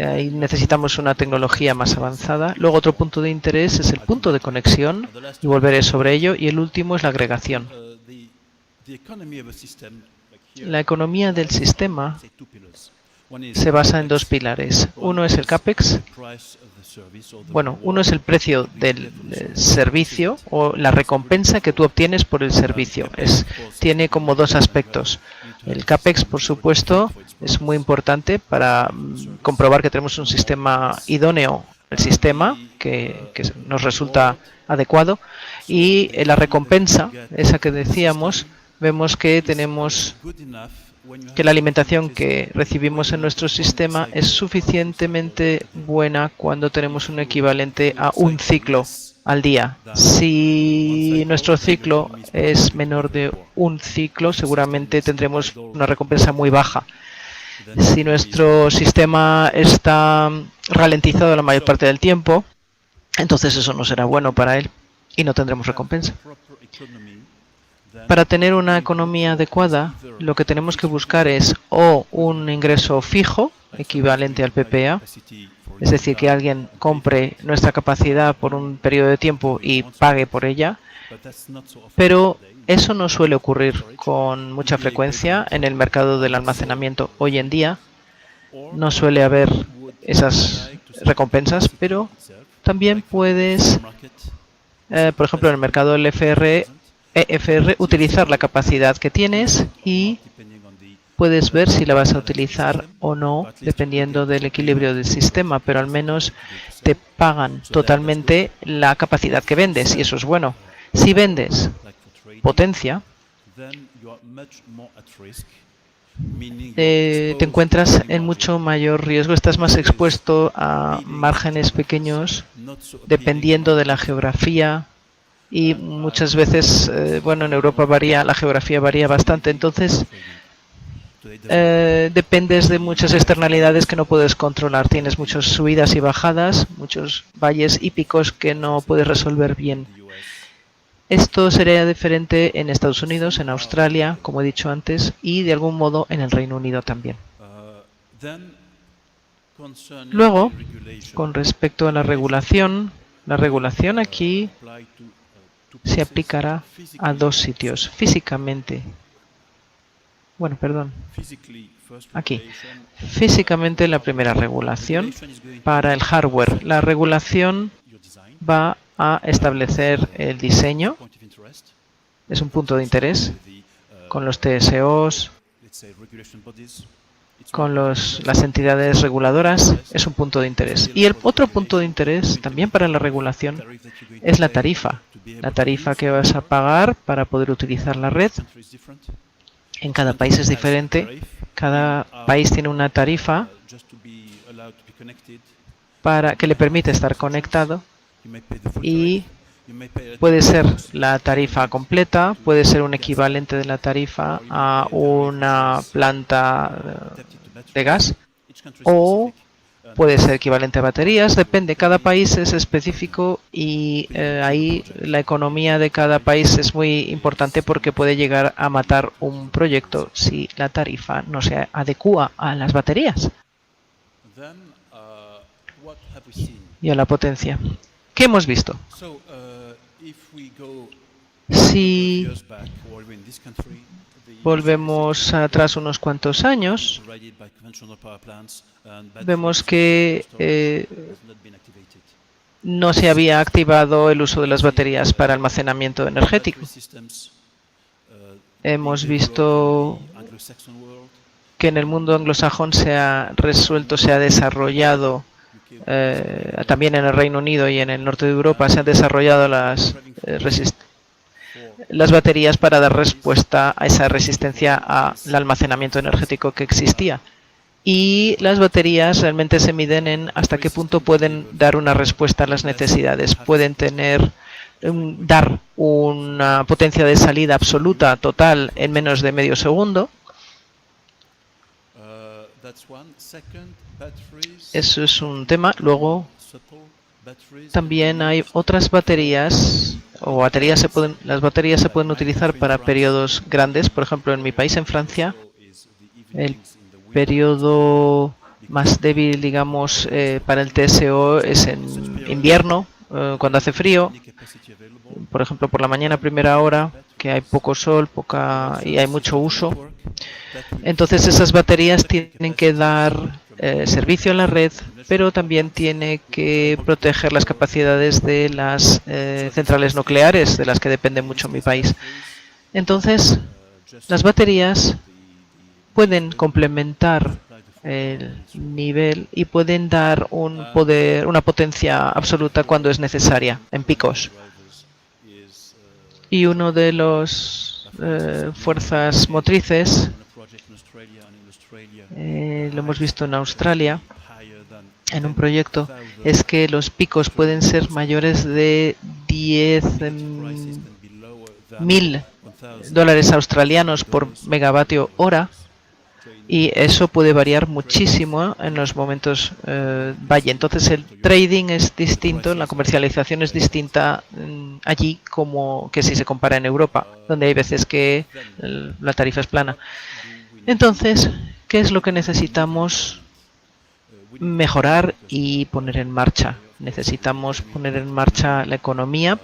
ahí necesitamos una tecnología más avanzada. Luego otro punto de interés es el punto de conexión, y volveré sobre ello. Y el último es la agregación. La economía del sistema se basa en dos pilares. Uno es el CAPEX. Bueno, uno es el precio del servicio o la recompensa que tú obtienes por el servicio. Tiene como dos aspectos. El CAPEX, por supuesto, es muy importante para comprobar que tenemos un sistema idóneo, el sistema que nos resulta adecuado, y la recompensa, esa que decíamos, vemos que tenemos que la alimentación que recibimos en nuestro sistema es suficientemente buena cuando tenemos un equivalente a un ciclo al día. Si nuestro ciclo es menor de un ciclo, seguramente tendremos una recompensa muy baja. Si nuestro sistema está ralentizado la mayor parte del tiempo, entonces eso no será bueno para él y no tendremos recompensa. Para tener una economía adecuada, lo que tenemos que buscar es o un ingreso fijo, equivalente al PPA, es decir, que alguien compre nuestra capacidad por un periodo de tiempo y pague por ella, pero eso no suele ocurrir con mucha frecuencia en el mercado del almacenamiento. Hoy en día no suele haber esas recompensas, pero también puedes, por ejemplo, en el mercado del EFR, utilizar la capacidad que tienes y puedes ver si la vas a utilizar o no dependiendo del equilibrio del sistema, pero al menos te pagan totalmente la capacidad que vendes y eso es bueno. Si vendes potencia, te encuentras en mucho mayor riesgo, estás más expuesto a márgenes pequeños dependiendo de la geografía. Y muchas veces, bueno, en Europa la geografía varía bastante, entonces dependes de muchas externalidades que no puedes controlar. Tienes muchas subidas y bajadas, muchos valles y picos que no puedes resolver bien. Esto sería diferente en Estados Unidos, en Australia, como he dicho antes, y de algún modo en el Reino Unido también. Luego, con respecto a la regulación aquí se aplicará a dos sitios. Físicamente, aquí. Físicamente la primera regulación para el hardware. La regulación va a establecer el diseño. Es un punto de interés con los TSOs, con las entidades reguladoras, es un punto de interés. Y el otro punto de interés también para la regulación es la tarifa que vas a pagar para poder utilizar la red. En cada país es diferente, cada país tiene una tarifa que le permite estar conectado y puede ser la tarifa completa, puede ser un equivalente de la tarifa a una planta de gas o puede ser equivalente a baterías, depende, cada país es específico y ahí la economía de cada país es muy importante porque puede llegar a matar un proyecto si la tarifa no se adecúa a las baterías y a la potencia. ¿Qué hemos visto? Si volvemos atrás unos cuantos años, vemos que no se había activado el uso de las baterías para almacenamiento energético. Hemos visto que en el mundo anglosajón se ha desarrollado, también en el Reino Unido y en el norte de Europa, se han desarrollado las baterías para dar respuesta a esa resistencia al almacenamiento energético que existía. Y las baterías realmente se miden en hasta qué punto pueden dar una respuesta a las necesidades. Pueden dar una potencia de salida absoluta, total, en menos de medio segundo. Eso es un tema. Luego, También hay otras baterías las baterías se pueden utilizar para periodos grandes. Por ejemplo, en mi país, en Francia, el periodo más débil, digamos, para el TSO es en invierno, cuando hace frío. Por ejemplo, por la mañana, primera hora, que hay poco sol, y hay mucho uso. Entonces esas baterías tienen que dar servicio a la red, pero también tiene que proteger las capacidades de las centrales nucleares, de las que depende mucho mi país. Entonces, las baterías pueden complementar el nivel y pueden dar una potencia absoluta cuando es necesaria, en picos. Y uno de los fuerzas motrices, lo hemos visto en Australia, en un proyecto, es que los picos pueden ser mayores de 10.000 dólares australianos por megavatio hora, y eso puede variar muchísimo en los momentos valle. Entonces el trading es distinto, la comercialización es distinta allí como que si se compara en Europa, donde hay veces que la tarifa es plana. Entonces, ¿qué es lo que necesitamos mejorar y poner en marcha? Necesitamos poner en marcha la economía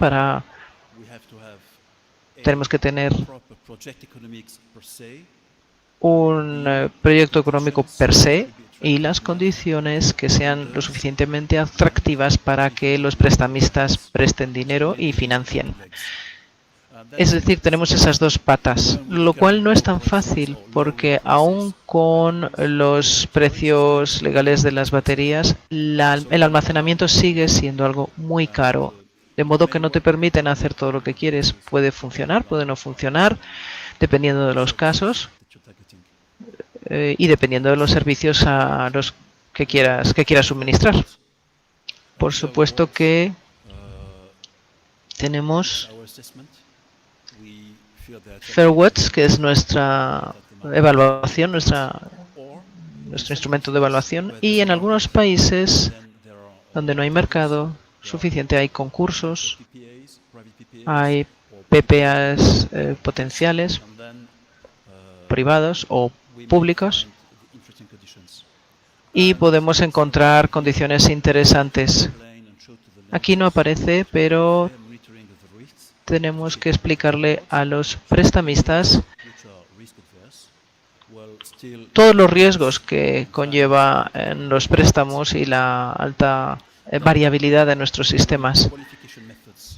tenemos que tener un proyecto económico per se y las condiciones que sean lo suficientemente atractivas para que los prestamistas presten dinero y financien. Es decir, tenemos esas dos patas, lo cual no es tan fácil porque aún con los precios legales de las baterías, el almacenamiento sigue siendo algo muy caro, de modo que no te permiten hacer todo lo que quieres. Puede funcionar, puede no funcionar, dependiendo de los casos y dependiendo de los servicios a los que quieras suministrar. Por supuesto que tenemos Fairwatch, que es nuestra evaluación, nuestro instrumento de evaluación, y en algunos países donde no hay mercado suficiente hay concursos, hay PPAs potenciales, privados o públicos, y podemos encontrar condiciones interesantes. Aquí no aparece, pero tenemos que explicarle a los prestamistas todos los riesgos que conlleva en los préstamos y la alta variabilidad de nuestros sistemas.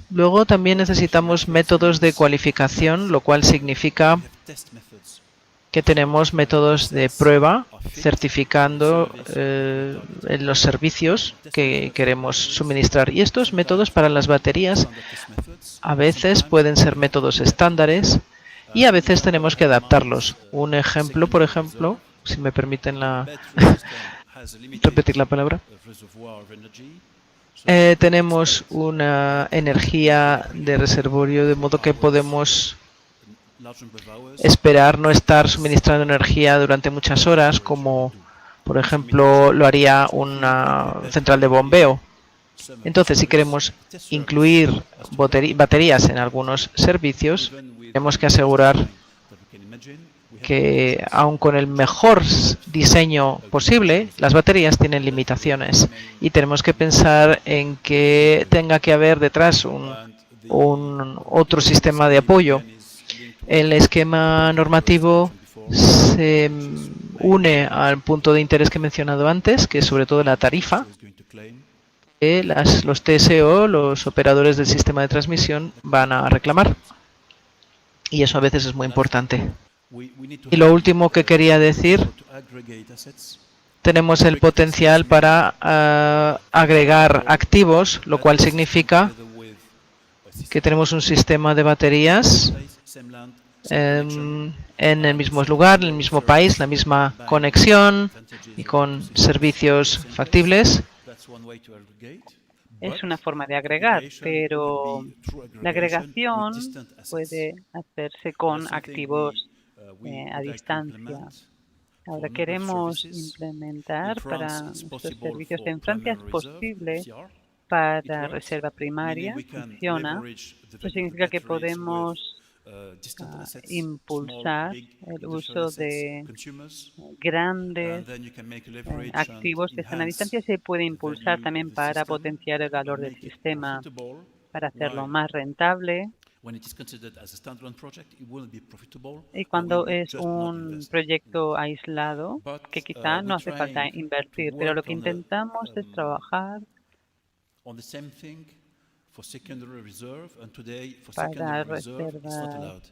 Luego también necesitamos métodos de cualificación, lo cual significa que tenemos métodos de prueba certificando los servicios que queremos suministrar. Y estos métodos para las baterías a veces pueden ser métodos estándares y a veces tenemos que adaptarlos. Un ejemplo, por ejemplo, si me permiten repetir la palabra. Tenemos una energía de reservorio, de modo que podemos esperar no estar suministrando energía durante muchas horas, como por ejemplo lo haría una central de bombeo. Entonces, si queremos incluir baterías en algunos servicios, tenemos que asegurar que, aun con el mejor diseño posible, las baterías tienen limitaciones y tenemos que pensar en que tenga que haber detrás otro sistema de apoyo. El esquema normativo se une al punto de interés que he mencionado antes, que es sobre todo la tarifa, que los TSO, los operadores del sistema de transmisión, van a reclamar. Y eso a veces es muy importante. Y lo último que quería decir, tenemos el potencial para agregar activos, lo cual significa que tenemos un sistema de baterías en el mismo lugar, en el mismo país, la misma conexión y con servicios factibles. Es una forma de agregar, pero la agregación puede hacerse con activos a distancia. Ahora queremos implementar para nuestros servicios en Francia. Es posible para reserva primaria funciona. Eso significa que podemos impulsar el uso de grandes activos que están a distancia y se puede impulsar también para potenciar el valor del sistema, para hacerlo más rentable. Y cuando es un proyecto aislado, que quizá no hace falta invertir, pero lo que intentamos es trabajar para reservas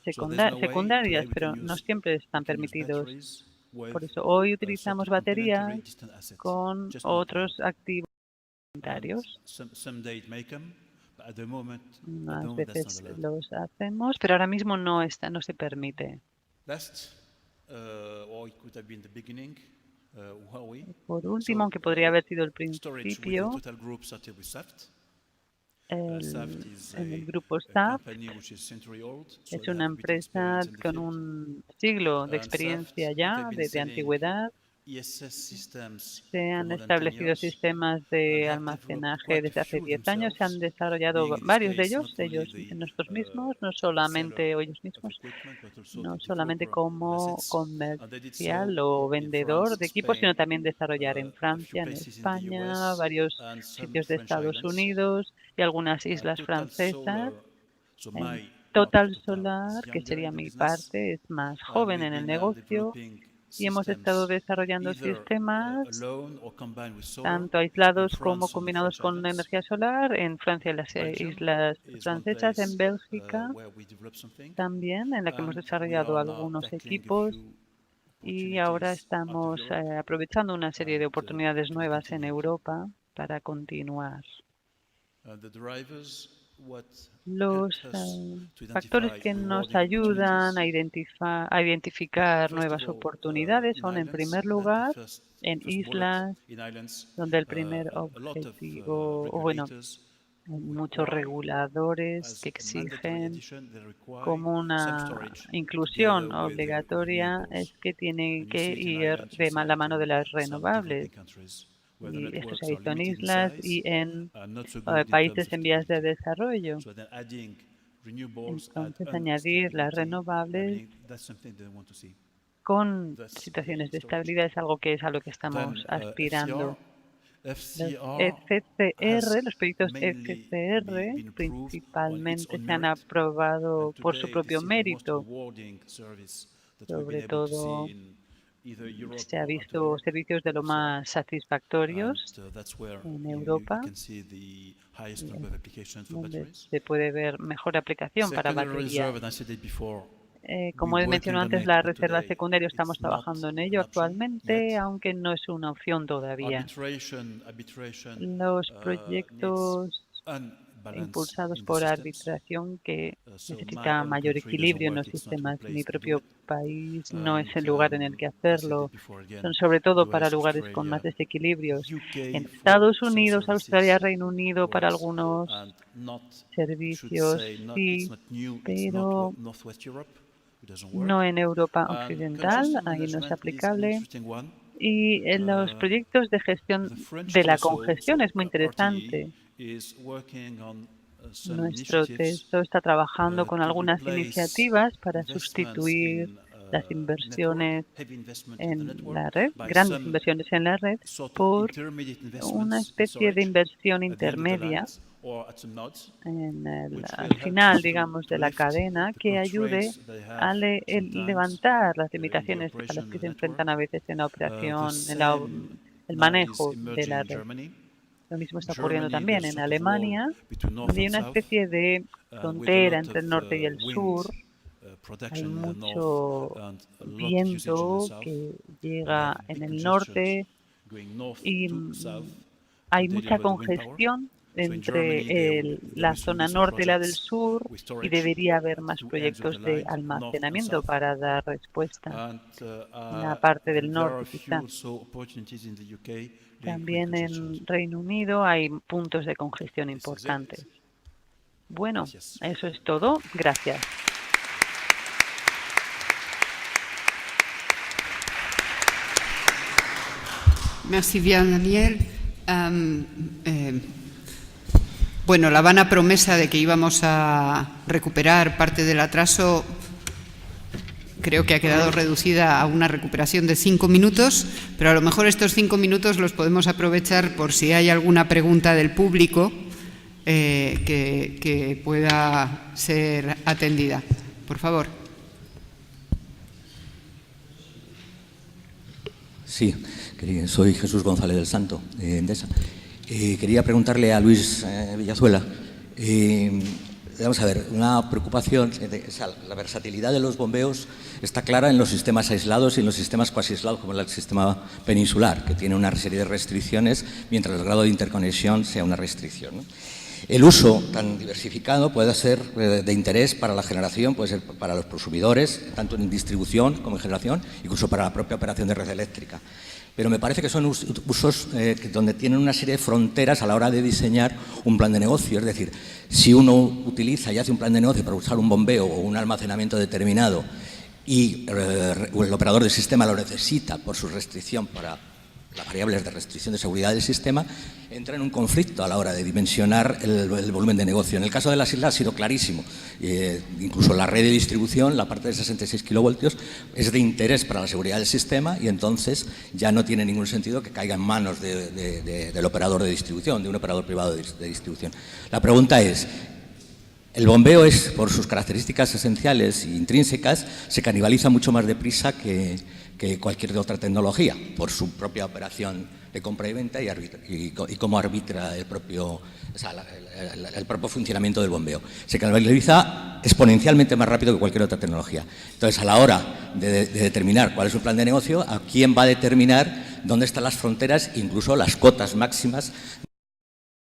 secundarias, pero no siempre están permitidos. Por eso hoy utilizamos baterías con otros activos secundarios. Unas veces los hacemos, pero ahora mismo no se permite. Por último, aunque podría haber sido el principio, el grupo SAFT es una empresa con un siglo de experiencia ya, de antigüedad. Se han establecido sistemas de almacenaje desde hace 10 años. Se han desarrollado varios de ellos nosotros mismos, no solamente ellos mismos, no solamente como comercial o vendedor de equipos, sino también desarrollar en Francia, en España, varios sitios de Estados Unidos y algunas islas francesas. En Total Solar, que sería mi parte, es más joven en el negocio. Y hemos estado desarrollando sistemas tanto aislados como combinados con la energía solar en Francia, en las islas francesas, en Bélgica también, en la que hemos desarrollado algunos equipos. Y ahora estamos aprovechando una serie de oportunidades nuevas en Europa para continuar. Los factores que nos ayudan a identificar nuevas oportunidades son, en primer lugar, en islas donde el primer objetivo, hay muchos reguladores que exigen como una inclusión obligatoria, es que tienen que ir de la mano de las renovables. Y esto se ha visto en islas y en países en vías de desarrollo. Entonces, añadir las renovables con situaciones de estabilidad es algo que a lo que estamos aspirando. Los proyectos FCR principalmente se han aprobado por su propio mérito, sobre todo. Se ha visto servicios de lo más satisfactorios en Europa, donde se puede ver mejor aplicación para baterías. Como he mencionado antes, la reserva secundaria estamos trabajando en ello actualmente, aunque no es una opción todavía. Los proyectos impulsados por arbitración que necesita mayor equilibrio en los sistemas. Mi propio país no es el lugar en el que hacerlo. Son sobre todo para lugares con más desequilibrios. En Estados Unidos, Australia, Reino Unido, para algunos servicios sí, pero no en Europa Occidental, ahí no es aplicable. Y en los proyectos de gestión de la congestión es muy interesante. Nuestro texto está trabajando con algunas iniciativas para sustituir las inversiones en la red, grandes inversiones en la red, por una especie de inversión intermedia al final, digamos, de la cadena que ayude a levantar las limitaciones a las que se enfrentan a veces en la operación, en el manejo de la red. Lo mismo está ocurriendo también en Alemania, donde hay una especie de frontera entre el norte y el sur. Hay mucho viento que llega en el norte y hay mucha congestión entre la zona norte y la del sur, y debería haber más proyectos de almacenamiento para dar respuesta en la parte del norte, quizá. También en Reino Unido hay puntos de congestión importantes. Bueno, eso es todo. Gracias. Merci bien, Daniel. Bueno, la vana promesa de que íbamos a recuperar parte del atraso creo que ha quedado reducida a una recuperación de 5 minutos, pero a lo mejor estos 5 minutos los podemos aprovechar por si hay alguna pregunta del público que pueda ser atendida. Por favor. Sí, soy Jesús González del Santo, de Endesa. Quería preguntarle a Luis Villazuela, vamos a ver, una preocupación, la versatilidad de los bombeos está clara en los sistemas aislados y en los sistemas cuasi aislados, como el sistema peninsular, que tiene una serie de restricciones, mientras el grado de interconexión sea una restricción, ¿no? El uso tan diversificado puede ser de interés para la generación, puede ser para los consumidores, tanto en distribución como en generación, incluso para la propia operación de red eléctrica. Pero me parece que son usos donde tienen una serie de fronteras a la hora de diseñar un plan de negocio. Es decir, si uno utiliza y hace un plan de negocio para usar un bombeo o un almacenamiento determinado y el operador del sistema lo necesita por su restricción para las variables de restricción de seguridad del sistema, entra en un conflicto a la hora de dimensionar el volumen de negocio. En el caso de las islas ha sido clarísimo. Incluso la red de distribución, la parte de 66 kilovoltios, es de interés para la seguridad del sistema y entonces ya no tiene ningún sentido que caiga en manos del operador de distribución, de un operador privado de distribución. La pregunta es, el bombeo es, por sus características esenciales e intrínsecas, se canibaliza mucho más deprisa que cualquier otra tecnología, por su propia operación de compra y venta y cómo arbitra el propio funcionamiento del bombeo. Se canibaliza exponencialmente más rápido que cualquier otra tecnología. Entonces, a la hora de determinar cuál es su plan de negocio, ¿a quién va a determinar dónde están las fronteras, incluso las cotas máximas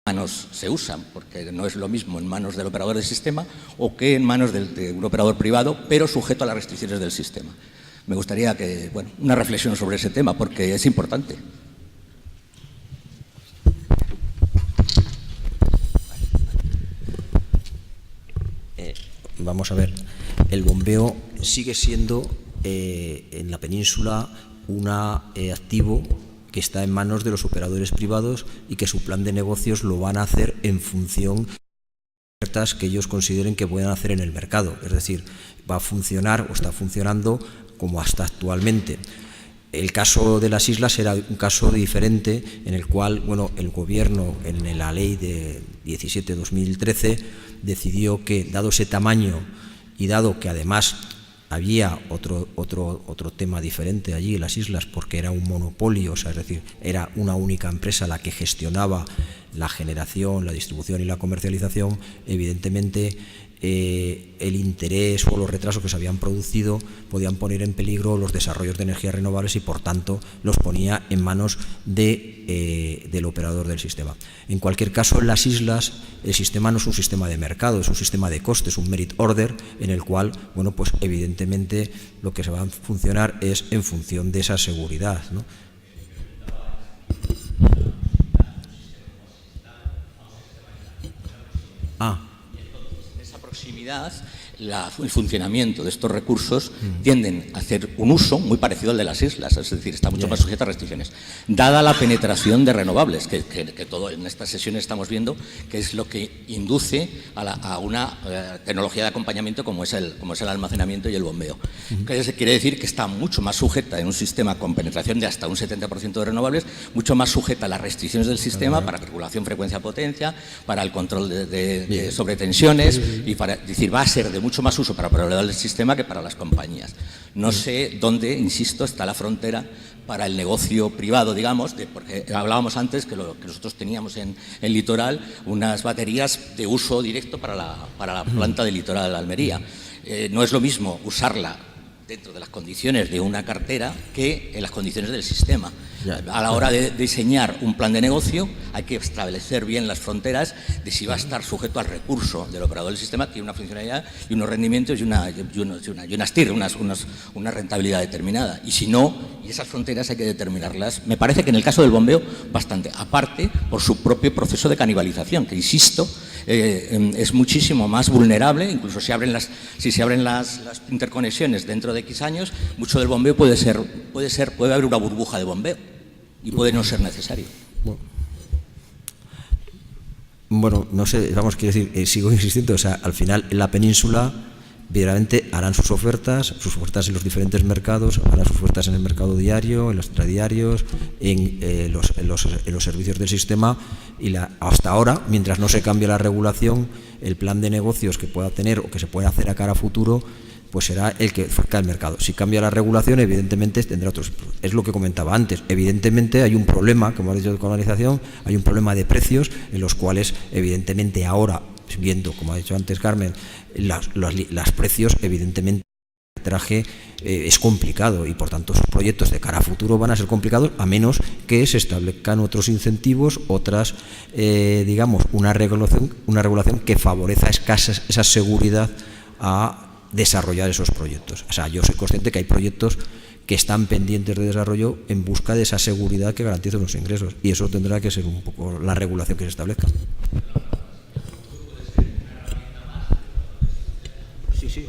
manos se usan? Porque no es lo mismo en manos del operador del sistema o que en manos de un operador privado, pero sujeto a las restricciones del sistema. Me gustaría que, bueno, una reflexión sobre ese tema, porque es importante. Vamos a ver, el bombeo sigue siendo en la península un activo que está en manos de los operadores privados y que su plan de negocios lo van a hacer en función de ofertas que ellos consideren que puedan hacer en el mercado. Es decir, va a funcionar o está funcionando como hasta actualmente. El caso de las islas era un caso diferente en el cual, bueno, el Gobierno en la ley de 17/2013 decidió que, dado ese tamaño y dado que además había otro tema diferente allí en las islas, porque era un monopolio, o sea, es decir, era una única empresa la que gestionaba la generación, la distribución y la comercialización, evidentemente el interés o los retrasos que se habían producido podían poner en peligro los desarrollos de energías renovables y, por tanto, los ponía en manos del operador del sistema. En cualquier caso, en las islas el sistema no es un sistema de mercado, es un sistema de costes, un merit order, en el cual, bueno, pues evidentemente lo que se va a funcionar es en función de esa seguridad, ¿no? Proximidad, el funcionamiento de estos recursos tienden a hacer un uso muy parecido al de las islas, es decir, está mucho más sujeta a restricciones. Dada la penetración de renovables, que todo en estas sesiones estamos viendo, que es lo que induce a una tecnología de acompañamiento como es el almacenamiento y el bombeo. Que quiere decir que está mucho más sujeta en un sistema con penetración de hasta un 70% de renovables, mucho más sujeta a las restricciones del sistema para regulación frecuencia-potencia, para el control de sobretensiones y para decir, va a ser de mucho más uso para operadores del sistema que para las compañías. No sé dónde, insisto, está la frontera para el negocio privado, digamos, porque hablábamos antes que nosotros teníamos en Litoral unas baterías de uso directo para la planta de Litoral de Almería. No es lo mismo usarla dentro de las condiciones de una cartera que en las condiciones del sistema. A la hora de diseñar un plan de negocio hay que establecer bien las fronteras de si va a estar sujeto al recurso del operador del sistema, que tiene una funcionalidad y unos rendimientos y unas TIR, una rentabilidad determinada. Y si no, y esas fronteras hay que determinarlas, me parece que en el caso del bombeo, bastante, aparte por su propio proceso de canibalización, que insisto, es muchísimo más vulnerable, incluso si se abren las interconexiones dentro de X años, mucho del bombeo puede haber una burbuja de bombeo y puede no ser necesario. Bueno, Bueno, no sé, vamos, quiero decir, sigo insistiendo, o sea, al final en la península verdaderamente harán sus ofertas en los diferentes mercados, harán sus ofertas en el mercado diario, en los intradiarios, en los servicios del sistema, y hasta ahora, mientras no se cambie la regulación, el plan de negocios que pueda tener o que se pueda hacer a cara a futuro, pues será el que ofrezca el mercado. Si cambia la regulación, evidentemente tendrá otros. Es lo que comentaba antes. Evidentemente hay un problema, como ha dicho de colonización, hay un problema de precios en los cuales, evidentemente, ahora, viendo, como ha dicho antes Carmen, los precios, evidentemente, el traje es complicado y, por tanto, sus proyectos de cara a futuro van a ser complicados, a menos que se establezcan otros incentivos, otras, digamos, una regulación que favorezca esa seguridad a desarrollar esos proyectos. O sea, yo soy consciente que hay proyectos que están pendientes de desarrollo en busca de esa seguridad que garantice los ingresos, y eso tendrá que ser un poco la regulación que se establezca. Sí.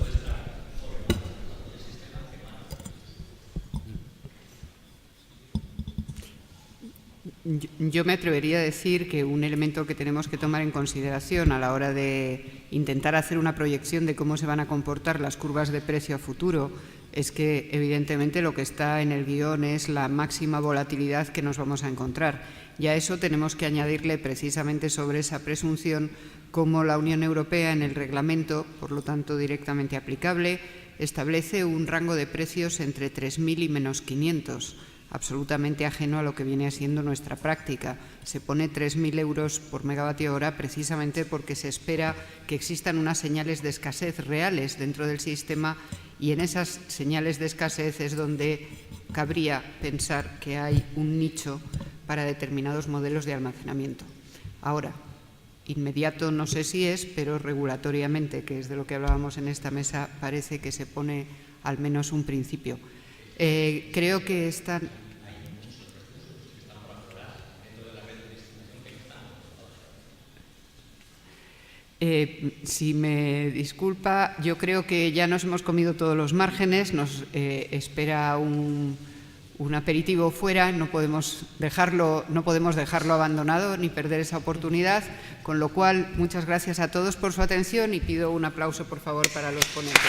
Yo me atrevería a decir que un elemento que tenemos que tomar en consideración a la hora de intentar hacer una proyección de cómo se van a comportar las curvas de precio a futuro es que, evidentemente, lo que está en el guión es la máxima volatilidad que nos vamos a encontrar. Y a eso tenemos que añadirle, precisamente sobre esa presunción, cómo la Unión Europea, en el reglamento, por lo tanto directamente aplicable, establece un rango de precios entre 3.000 y menos 500, absolutamente ajeno a lo que viene siendo nuestra práctica. Se pone 3.000 euros por megavatio hora precisamente porque se espera que existan unas señales de escasez reales dentro del sistema, y en esas señales de escasez es donde cabría pensar que hay un nicho para determinados modelos de almacenamiento. Ahora, inmediato no sé si es, pero regulatoriamente, que es de lo que hablábamos en esta mesa, parece que se pone al menos un principio. Creo que están... si me disculpa, yo creo que ya nos hemos comido todos los márgenes, nos espera un aperitivo fuera, no podemos dejarlo abandonado ni perder esa oportunidad, con lo cual muchas gracias a todos por su atención y pido un aplauso, por favor, para los ponentes.